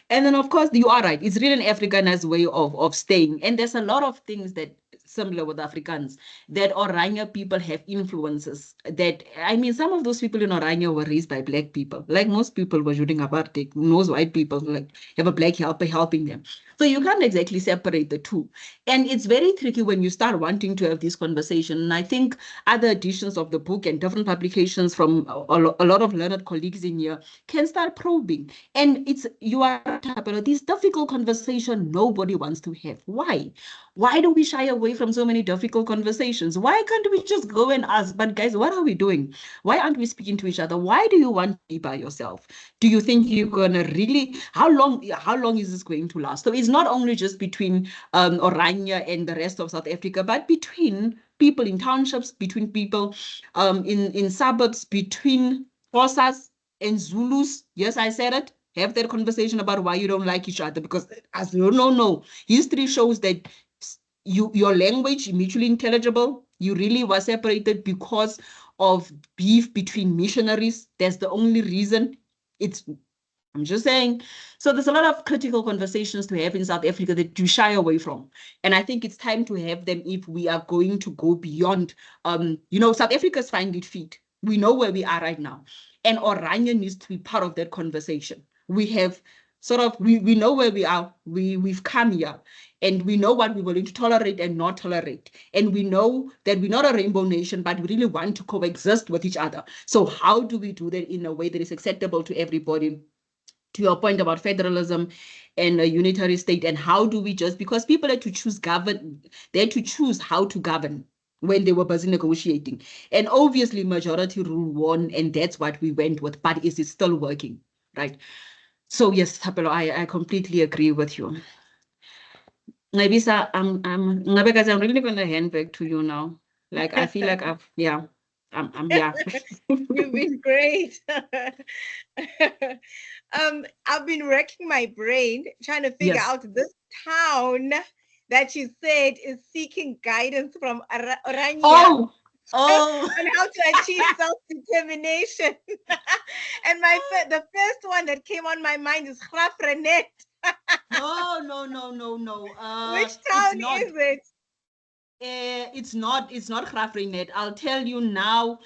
And then, of course, you are right. It's really an Africanized way of staying. And there's a lot of things that similar with Afrikaans, that Orania people have influences. That, I mean, some of those people in Orania were raised by black people. Like most people were shooting apartheid, most white people like have a black helper helping them. So you can't exactly separate the two. And it's very tricky when you start wanting to have this conversation. And I think other editions of the book and different publications from a lot of learned colleagues in here can start probing. And you are about these difficult conversation nobody wants to have. Why? Why do we shy away from so many difficult conversations? Why can't we just go and ask, but guys, what are we doing? Why aren't we speaking to each other? Why do you want to be by yourself? Do you think you're gonna really, how long is this going to last? So it's not only just between Orania and the rest of South Africa, but between people in townships, between people in suburbs, between Xhosas and Zulus. Yes, I said it. Have that conversation about why you don't like each other, because as you know, history shows that your language mutually intelligible. You really were separated because of beef between missionaries. That's the only reason. I'm just saying. So there's a lot of critical conversations to have in South Africa that you shy away from. And I think it's time to have them if we are going to go beyond, South Africa's find it fit. We know where we are right now. And Orania needs to be part of that conversation. We have we know where we are. We've come here and we know what we're willing to tolerate and not tolerate. And we know that we're not a rainbow nation, but we really want to coexist with each other. So how do we do that in a way that is acceptable to everybody? To your point about federalism and a unitary state, and how do we because people had to choose they had to choose how to govern when they were busy negotiating. And obviously majority rule won, and that's what we went with. But is it still working? Right? So yes, Thapelo, I completely agree with you. Maybe I'm really gonna hand back to you now. Like I feel like I'm yeah. You've been great. I've been racking my brain trying to figure out this town that you said is seeking guidance from Orania. On how to achieve self-determination. And the first one that came on my mind is Grafrenet. No. Which town is it? It's not Grafrenet. I'll tell you now.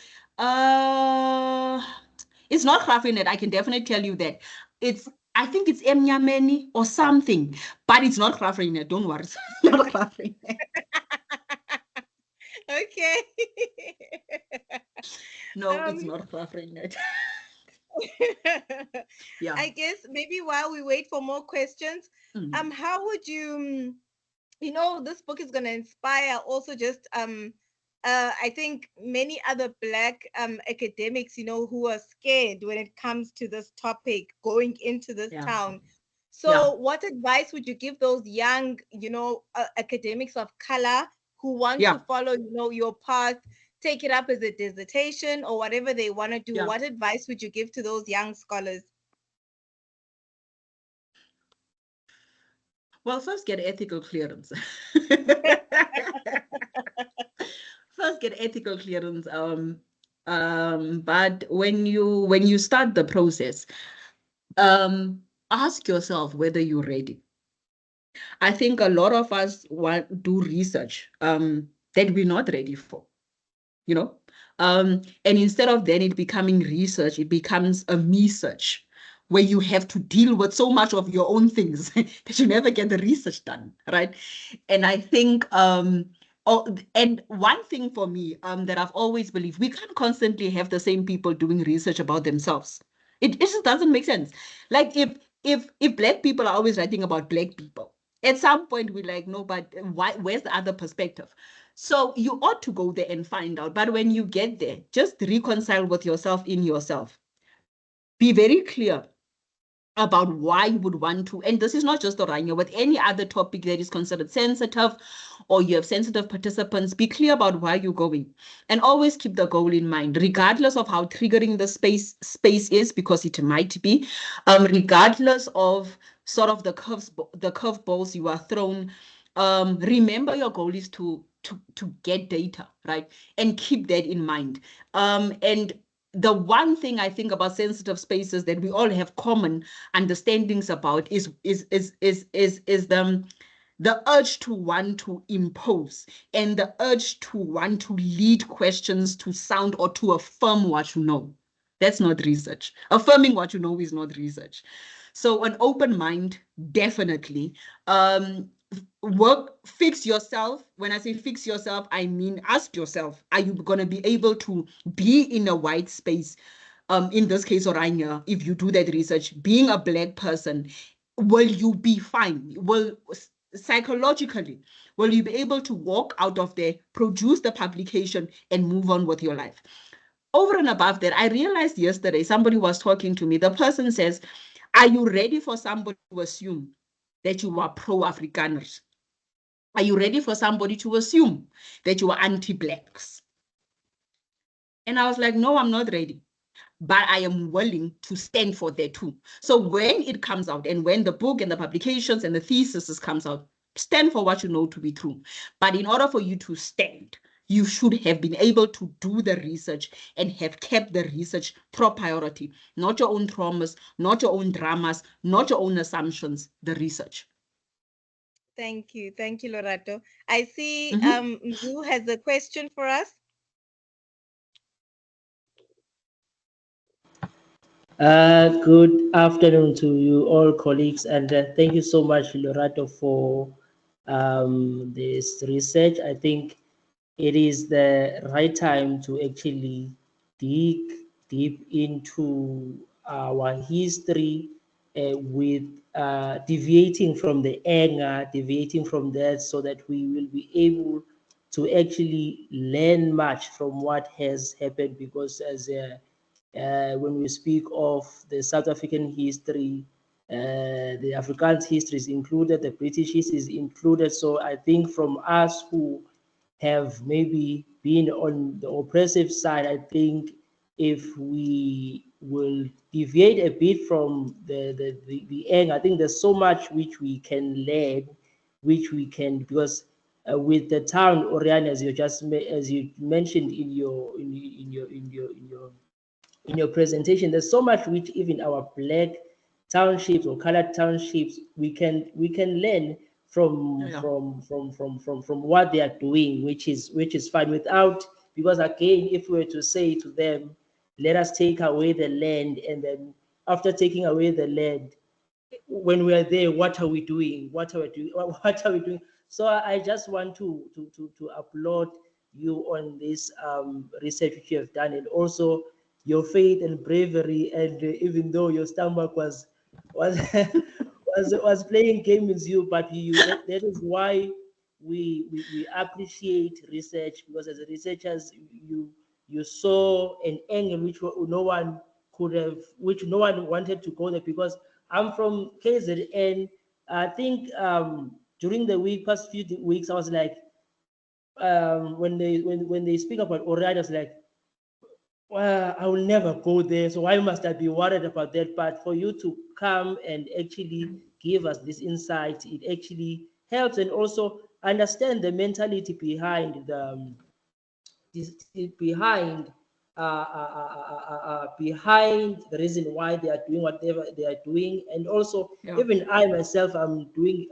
It's not Grafrenet. I can definitely tell you that. I think it's Emnyameni or something, but it's not Grafrenet. Don't worry. It's not Grafrenet. Okay. No, it's not Grafrenet. Yeah. I guess maybe while we wait for more questions, how would you, this book is going to inspire also just I think many other Black academics, who are scared when it comes to this topic going into this town. So what advice would you give those young, academics of color who want to follow, your path, take it up as a dissertation or whatever they want to do? What advice would you give to those young scholars? Well, first get ethical clearance. First get ethical clearance. But when you start the process, ask yourself whether you're ready. I think a lot of us do research that we're not ready for, and instead of then it becoming research, it becomes a me search, where you have to deal with so much of your own things that you never get the research done, right? And I think, and one thing for me that I've always believed, we can't constantly have the same people doing research about themselves. It just doesn't make sense. Like if Black people are always writing about Black people, at some point we're like, no, but where's the other perspective? So you ought to go there and find out. But when you get there, just reconcile with yourself in yourself. Be very clear about why you would want to, and this is not just Orania, with any other topic that is considered sensitive or you have sensitive participants, be clear about why you're going and always keep the goal in mind, regardless of how triggering the space is, because it might be, regardless of sort of the curveballs you are thrown. Remember your goal is to get data, right? And keep that in mind. And the one thing I think about sensitive spaces that we all have common understandings about is the urge to want to impose and the urge to want to lead questions to sound or to affirm what you know. That's not research. Affirming what you know is not research. So an open mind, definitely. Fix yourself. When I say fix yourself, I mean ask yourself, are you going to be able to be in a white space? In this case, Orania, if you do that research, being a Black person, will you be fine? Psychologically, will you be able to walk out of there, produce the publication, and move on with your life? Over and above that, I realized yesterday, somebody was talking to me. The person says, are you ready for somebody to assume that you are pro-Afrikaners? Are you ready for somebody to assume that you are anti-Blacks? And I was like, no, I'm not ready. But I am willing to stand for that too. So when it comes out and when the book and the publications and the thesis comes out, stand for what you know to be true. But in order for you to stand, you should have been able to do the research and have kept the research top priority, not your own traumas, not your own dramas, not your own assumptions, the research. Thank you, Lorato. I see Mzu has a question for us. Good afternoon to you all colleagues, and thank you so much, Lorato, for this research. I think it is the right time to actually dig deep into our history with deviating from the anger, deviating from that, so that we will be able to actually learn much from what has happened, because as when we speak of the South African history, the Afrikaans history is included, the British history is included. So I think from us who have maybe been on the oppressive side, I think if we will deviate a bit from the end, I think there's so much which we can learn, which we can, because with the town Orania, as you mentioned in your presentation, there's so much which even our Black townships or colored townships we can learn from what they are doing, which is fine, without, because again, if we were to say to them, let us take away the land, and then after taking away the land, when we are there, what are we doing? What are we doing? So I just want to applaud you on this research which you have done, and also your faith and bravery. And even though your stomach was was playing games with you, but that is why we appreciate research, because as researchers you saw an angle which no one could have, which no one wanted to go there, because I'm from KZN. I think during the past few weeks, I was like, when they speak about Orania, I was like, well, I will never go there, so why must I be worried about that? But for you to come and actually give us this insight, it actually helps, and also understand the mentality behind behind behind the reason why they are doing whatever they are doing. And also, even I myself, I'm doing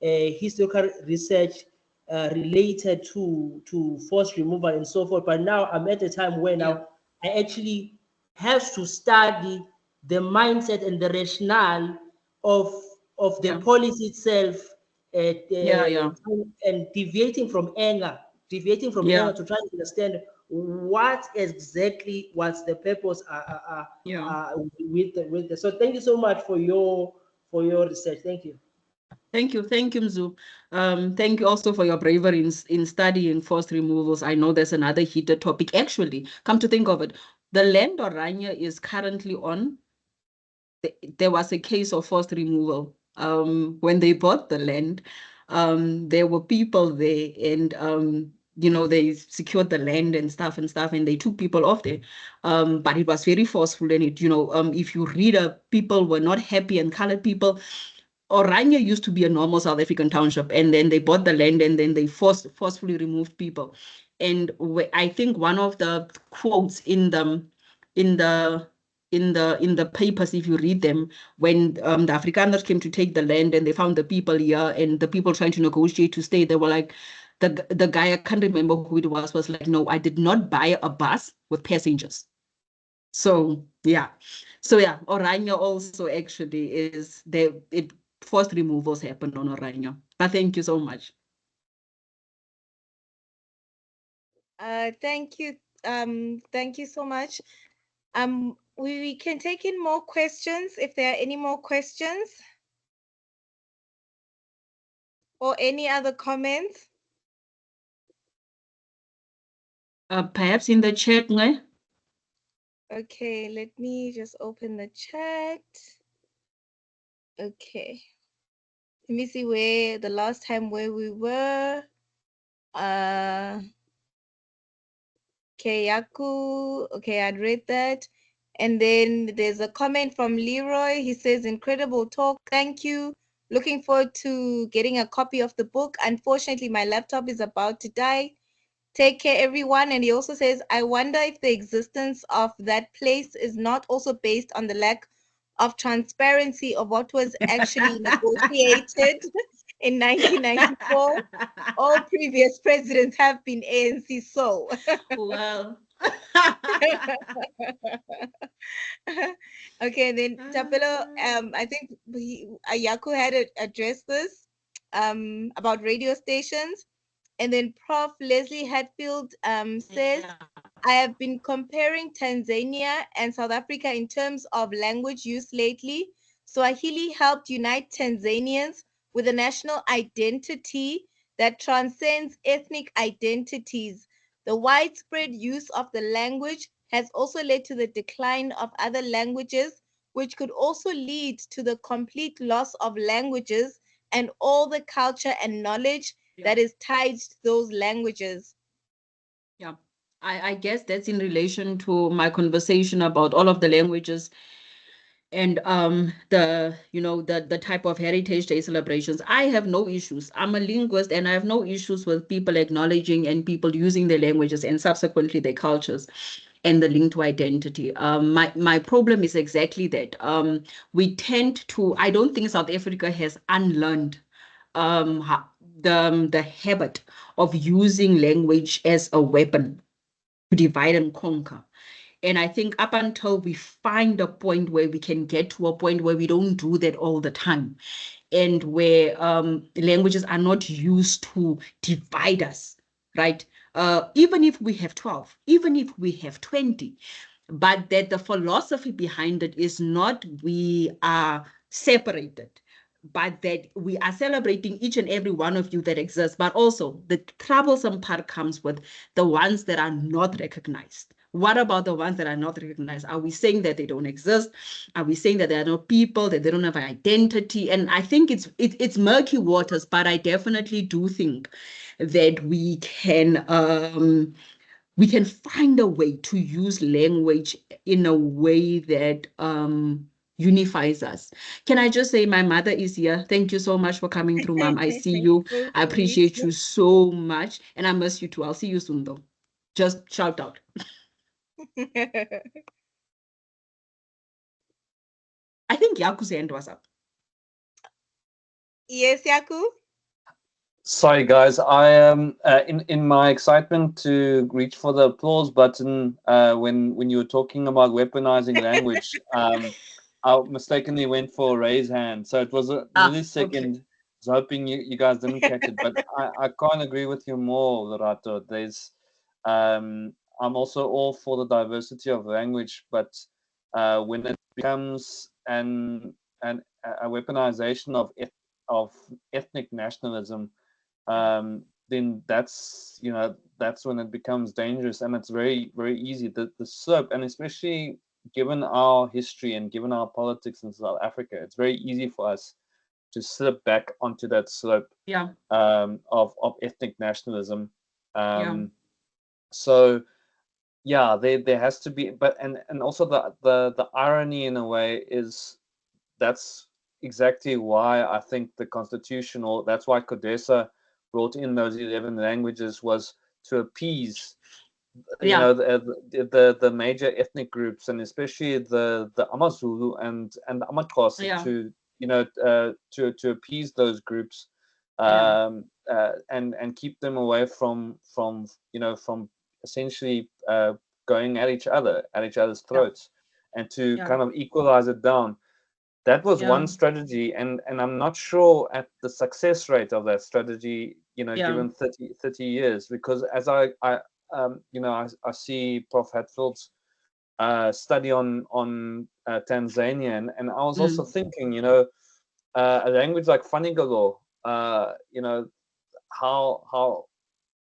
a historical research related to forced removal and so forth. But now I'm at a time where now I actually have to study the mindset and the rationale of the policy itself, and deviating from anger to try to understand what exactly was the purpose with the. So thank you so much for your research. Thank you. Thank you, Mzu. Thank you also for your bravery in studying forced removals. I know there's another heated topic. Actually, come to think of it, the land Orania is currently on, there was a case of forced removal. When they bought the land, there were people there, and they secured the land and stuff, and they took people off there. But it was very forceful, and if you read, people were not happy, and colored people. Orania used to be a normal South African township, and then they bought the land, and then they forcefully removed people. And I think one of the quotes in the in the papers, if you read them, when the Afrikaners came to take the land and they found the people here and the people trying to negotiate to stay, they were like, the guy, I can't remember who it was like, no, I did not buy a bus with passengers. So yeah, Orania also actually is there. Forced removals happen on Orania. But thank you so much. Thank you. Thank you so much. We can take in more questions if there are any more questions or any other comments. Perhaps in the chat, ne? Okay, let me just open the chat. Okay. Let me see where the last time where we were. Okay, Yaku. Okay, I'd read that. And then there's a comment from Leroy. He says, incredible talk. Thank you. Looking forward to getting a copy of the book. Unfortunately, my laptop is about to die. Take care, everyone. And he also says, I wonder if the existence of that place is not also based on the lack of transparency of what was actually negotiated in 1994. All previous presidents have been ANC, so. Well. Okay, then Tapelo, I think Ayaku had addressed this about radio stations. And then Prof. Leslie Hatfield says, Yeah. I have been comparing Tanzania and South Africa in terms of language use lately. Swahili helped unite Tanzanians with a national identity that transcends ethnic identities. The widespread use of the language has also led to the decline of other languages, which could also lead to the complete loss of languages and all the culture and knowledge that is tied to those languages. Yeah, I guess that's in relation to my conversation about all of the languages and the type of Heritage Day celebrations. I have no issues. I'm a linguist and I have no issues with people acknowledging and people using their languages and subsequently their cultures and the link to identity. My problem is exactly that. We tend to, I don't think South Africa has unlearned the habit of using language as a weapon to divide and conquer. And I think up until we find a point where we can get to a point where we don't do that all the time, and where languages are not used to divide us, right? Even if we have 12, even if we have 20, but that the philosophy behind it is not we are separated, but that we are celebrating each and every one of you that exists. But also the troublesome part comes with the ones that are not recognized. What about the ones that are not recognized? Are we saying that they don't exist? Are we saying that they are not people, that they don't have an identity? And I think it's murky waters, but I definitely do think that we can find a way to use language in a way that unifies us. Can I just say my mother is here? Thank you so much for coming through, Mom. I see you. I appreciate you so much. And I miss you too. I'll see you soon, though. Just shout out. I think Yaku's hand was up. Yes, Yaku? Sorry, guys. I am in my excitement to reach for the applause button when you were talking about weaponizing language. I mistakenly went for a raise hand, so it was a millisecond. Okay. I was hoping you guys didn't catch it, but I can't agree with you more, Lorato. There's I'm also all for the diversity of language, but when it becomes a weaponization of ethnic nationalism, then that's when it becomes dangerous, and it's very, very easy. The slope, and especially given our history and given our politics in South Africa, it's very easy for us to slip back onto that slope of ethnic nationalism. So yeah, there has to be, but and also the irony in a way is that's exactly why I think the constitution, or that's why CODESA brought in those 11 languages, was to appease you know, the major ethnic groups, and especially the AmaZulu and the AmaXhosa, to, you know, to appease those groups, and keep them away from you know, from essentially going at each other's throats, and to kind of equalize it down. That was one strategy, and I'm not sure at the success rate of that strategy, you know, given 30 years, because as I you know, I see Prof. Hatfield's study on Tanzania, and I was also thinking, you know, a language like Fanigalo, you know, how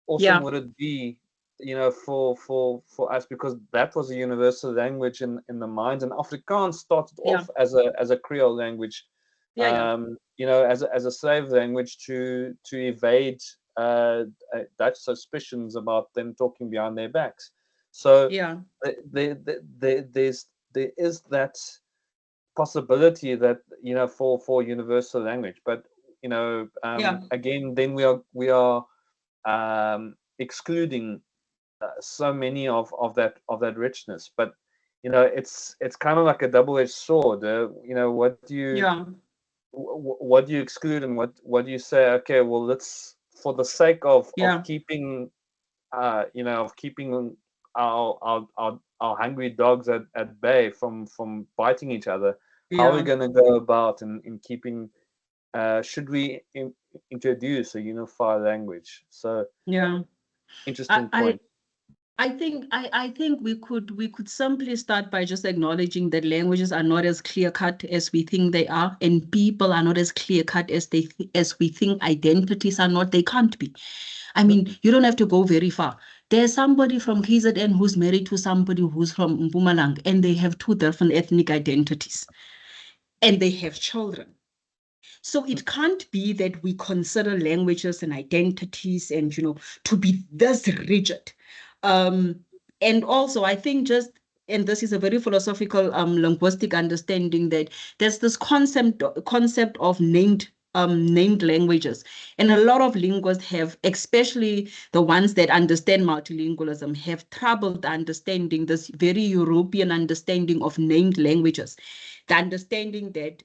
awesome would it be, you know, for us, because that was a universal language in the minds, and Afrikaans started off as a Creole language, you know, as a slave language to evade Dutch suspicions about them talking behind their backs. So there is that possibility that, you know, for universal language, but, you know, again, then we are excluding so many of that richness. But, you know, it's kind of like a double-edged sword. You know, what do you exclude, and what do you say? Okay, well, let's, for the sake of keeping you know, of keeping our hungry dogs at bay from biting each other, how are we going to go about in keeping, should we introduce a unified language? So interesting point. I think we could simply start by just acknowledging that languages are not as clear cut as we think they are, and people are not as clear cut as we think identities are not. They can't be. I mean, you don't have to go very far. There's somebody from KZN who's married to somebody who's from Mpumalanga, and they have two different ethnic identities, and they have children. So it can't be that we consider languages and identities and, you know, to be this rigid. And also, I think just, and this is a very philosophical linguistic understanding, that there's this concept of named languages. And a lot of linguists have, especially the ones that understand multilingualism, have trouble understanding this very European understanding of named languages. The understanding that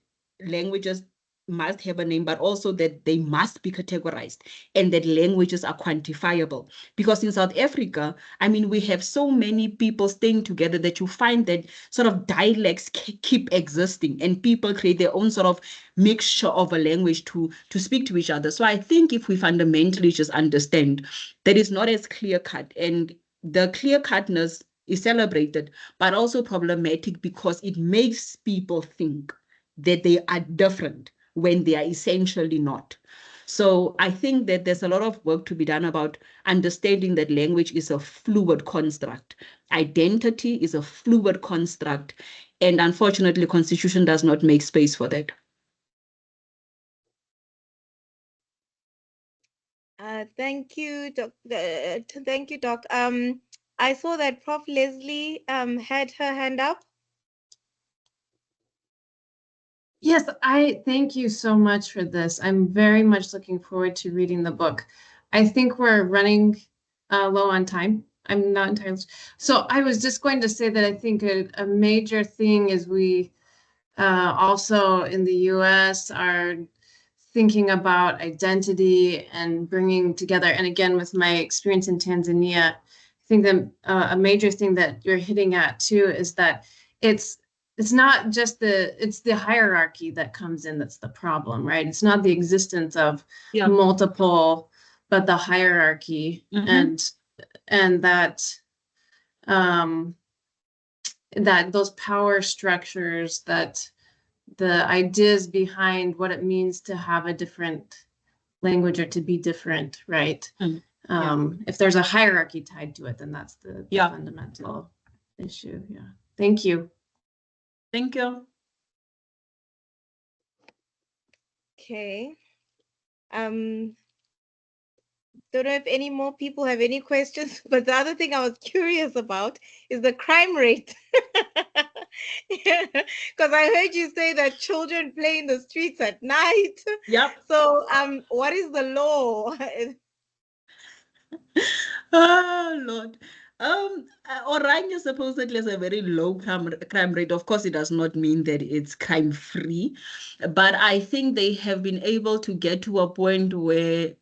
languages must have a name, but also that they must be categorized, and that languages are quantifiable. Because in South Africa, I mean, we have so many people staying together that you find that sort of dialects keep existing, and people create their own sort of mixture of a language to speak to each other. So I think if we fundamentally just understand that it's not as clear cut, and the clear cutness is celebrated, but also problematic because it makes people think that they are different when they are essentially not. So I think that there's a lot of work to be done about understanding that language is a fluid construct. Identity is a fluid construct. And unfortunately, the Constitution does not make space for that. Thank you, Doc. Thank you, Doc. I saw that Prof. Leslie had her hand up. Yes, I thank you so much for this. I'm very much looking forward to reading the book. I think we're running low on time. I'm not entirely. So I was just going to say that I think a major thing is we also in the US are thinking about identity and bringing together. And again, with my experience in Tanzania, I think that a major thing that you're hitting at too is that it's not just it's the hierarchy that comes in that's the problem, right? It's not the existence of multiple, but the hierarchy, and that that those power structures, that the ideas behind what it means to have a different language or to be different, right? If there's a hierarchy tied to it, then that's the fundamental issue. Yeah. Thank you. Thank you. Okay. Don't know if any more people have any questions, but the other thing I was curious about is the crime rate. Because I heard you say that children play in the streets at night. Yep. So what is the law? Oh, Lord. Orania supposedly has a very low crime rate. Of course, it does not mean that it's crime free, but I think they have been able to get to a point where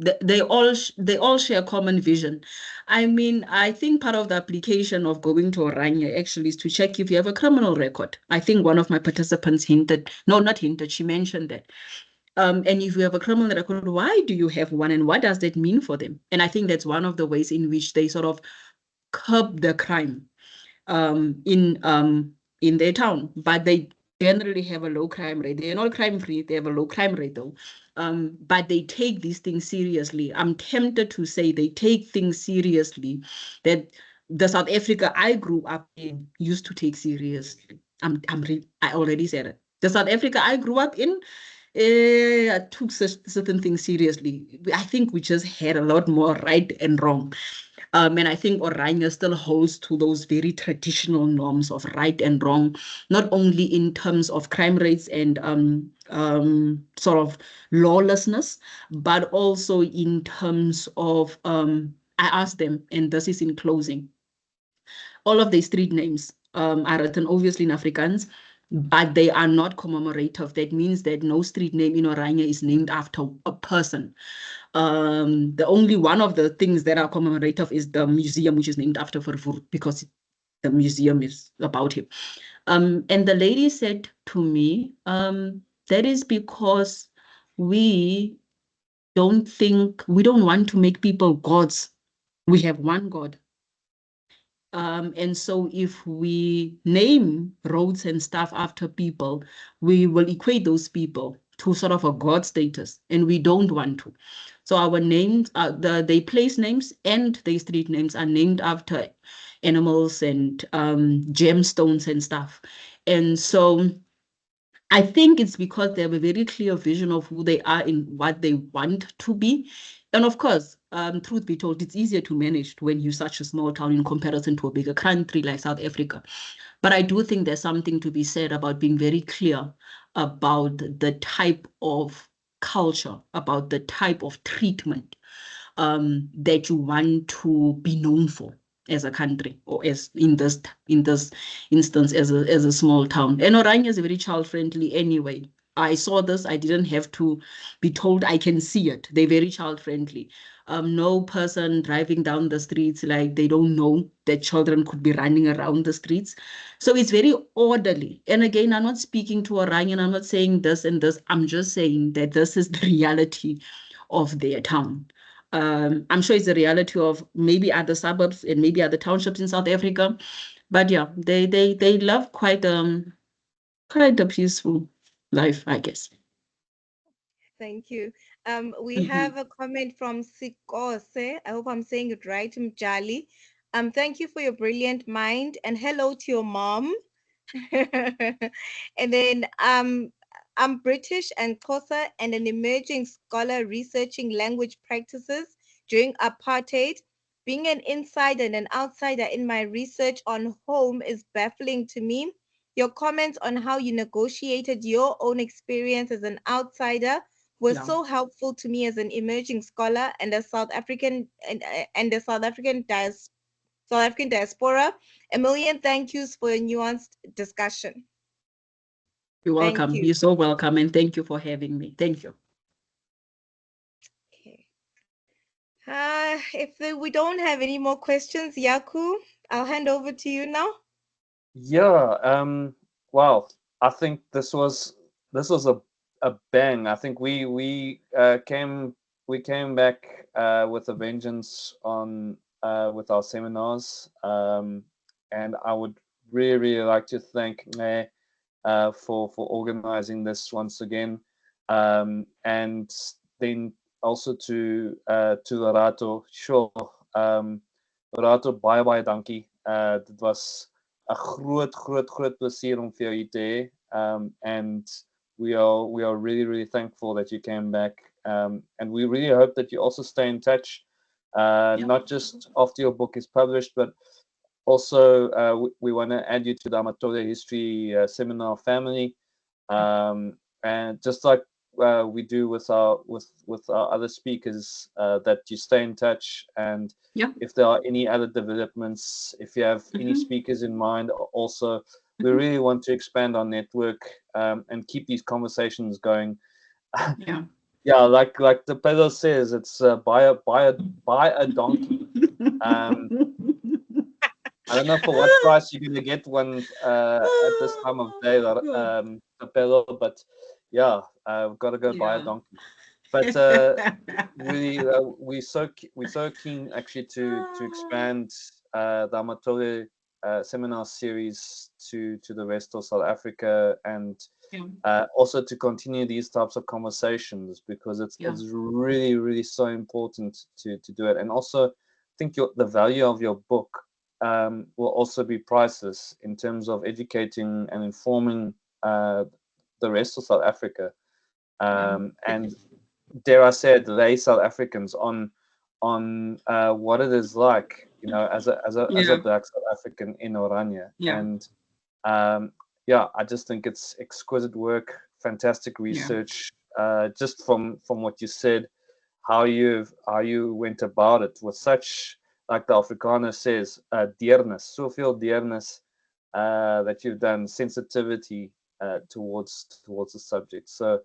they all share common vision. I mean, I think part of the application of going to Orania actually is to check if you have a criminal record. I think one of my participants hinted, no, not hinted, she mentioned that. And if you have a criminal record, why do you have one and what does that mean for them? And I think that's one of the ways in which they sort of curb the crime in their town. But they generally have a low crime rate. They're not crime free, they have a low crime rate though. But they take these things seriously. I'm tempted to say they take things seriously that the South Africa I grew up in used to take seriously. I already said it. The South Africa I grew up in, I took certain things seriously. I think we just had a lot more right and wrong. And I think Orania still holds to those very traditional norms of right and wrong, not only in terms of crime rates and sort of lawlessness, but also in terms of, I asked them, and this is in closing, all of the street names are written obviously in Afrikaans, but they are not commemorative. That means that no street name in Orania is named after a person. The only one of the things that are commemorative is the museum, which is named after Vervoer, because the museum is about him. And the lady said to me, that is because we don't want to make people gods. We have one God. And so if we name roads and stuff after people, we will equate those people to sort of a God status, and we don't want to. So our names, they place names and the street names are named after animals and gemstones and stuff. And so I think it's because they have a very clear vision of who they are and what they want to be. And of course, truth be told, it's easier to manage when you're such a small town in comparison to a bigger country like South Africa. But I do think there's something to be said about being very clear about the type of culture, about the type of treatment that you want to be known for as a country, or as in this instance as a small town. And Orania is very child friendly anyway. I saw this, I didn't have to be told, I can see it. They're very child friendly. No person driving down the streets like they don't know that children could be running around the streets. So it's very orderly. And again, I'm not speaking to Orania, I'm not saying this and this. I'm just saying that this is the reality of their town. I'm sure it's a reality of maybe other suburbs and maybe other townships in South Africa. But yeah, they love quite a peaceful life, I guess. Thank you. We have a comment from Sikose. I hope I'm saying it right, Mjali. Thank you for your brilliant mind, and hello to your mom. And then I'm British and Xhosa and an emerging scholar researching language practices during apartheid. Being an insider and an outsider in my research on home is baffling to me. Your comments on how you negotiated your own experience as an outsider was so helpful to me as an emerging scholar and a South African and a South African diaspora. A million thank yous for a nuanced discussion. You're welcome. Thank you. You're so welcome, and thank you for having me. Thank you. Okay. If we don't have any more questions, Yaku, I'll hand over to you now. Yeah. Wow. I think this was a bang. I think we came back with a vengeance on with our seminars. And I would really like to thank Nge for organizing this once again. And then also to Lorato. Sure. Lorato, baie dankie. Dit was 'n groot plesier om vir jou hier te hê. And we are really thankful that you came back. And we really hope that you also stay in touch, not just after your book is published, but also we want to add you to the Amatoria History Seminar family. And just like we do with our other speakers, that you stay in touch, and Yeah. if there are any other developments, if you have any speakers in mind, also we really want to expand our network, and keep these conversations going. Yeah. Yeah, like the peddler says, it's buy a donkey. I don't know for what price you're gonna get one at this time of day, the peddler, but yeah, I've got to go buy a Yeah. donkey. But really, we're so keen actually to expand the Amatore seminar series to the rest of South Africa, and also to continue these types of conversations, because it's really so important to do it. And also, I think the value of your book will also be priceless in terms of educating and informing the rest of South Africa, and dare I say it, they South Africans on what it is like, as a Black South African in Orania. And I just think it's exquisite work, fantastic research. Just from what you said, how you went about it with such, like the Afrikaner says, deernis, soveel deernis, that you've done, sensitivity towards the subject. So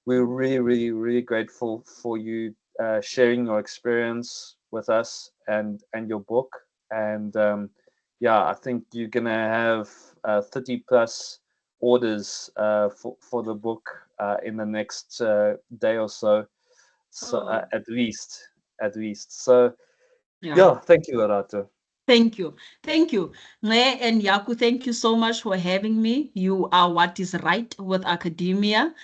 we're really grateful for you sharing your experience with us and your book. And I think you're gonna have 30 plus orders for the book in the next day or so. So at least. So thank you, Lorato. Thank you. Nge and Yaku, thank you so much for having me. You are what is right with academia.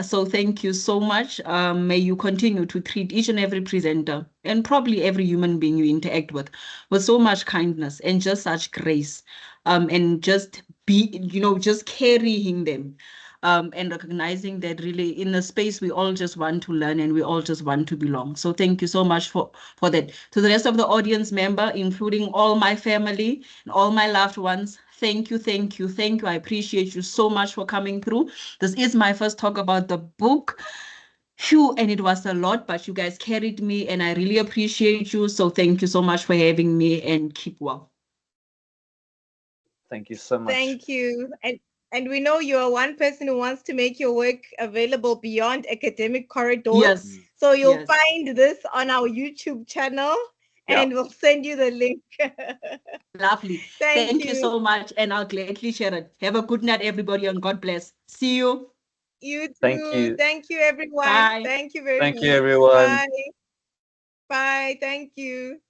So thank you so much. May you continue to treat each and every presenter and probably every human being you interact with so much kindness and just such grace. And just just carrying them. And recognizing that really in the space we all just want to learn and we all just want to belong. So thank you so much for that. To the rest of the audience member, including all my family and all my loved ones, thank you. I appreciate you so much for coming through. This is my first talk about the book. Phew, and it was a lot, but you guys carried me and I really appreciate you. So thank you so much for having me and keep well. Thank you so much. Thank you. And we know you are one person who wants to make your work available beyond academic corridors. Yes. So you'll find this on our YouTube channel and we'll send you the link. Lovely. Thank you so much. And I'll gladly share it. Have a good night, everybody, and God bless. See you. You too. Thank you. Thank you, everyone. Bye. Thank you very much. Thank you, everyone. Bye. Bye. Thank you.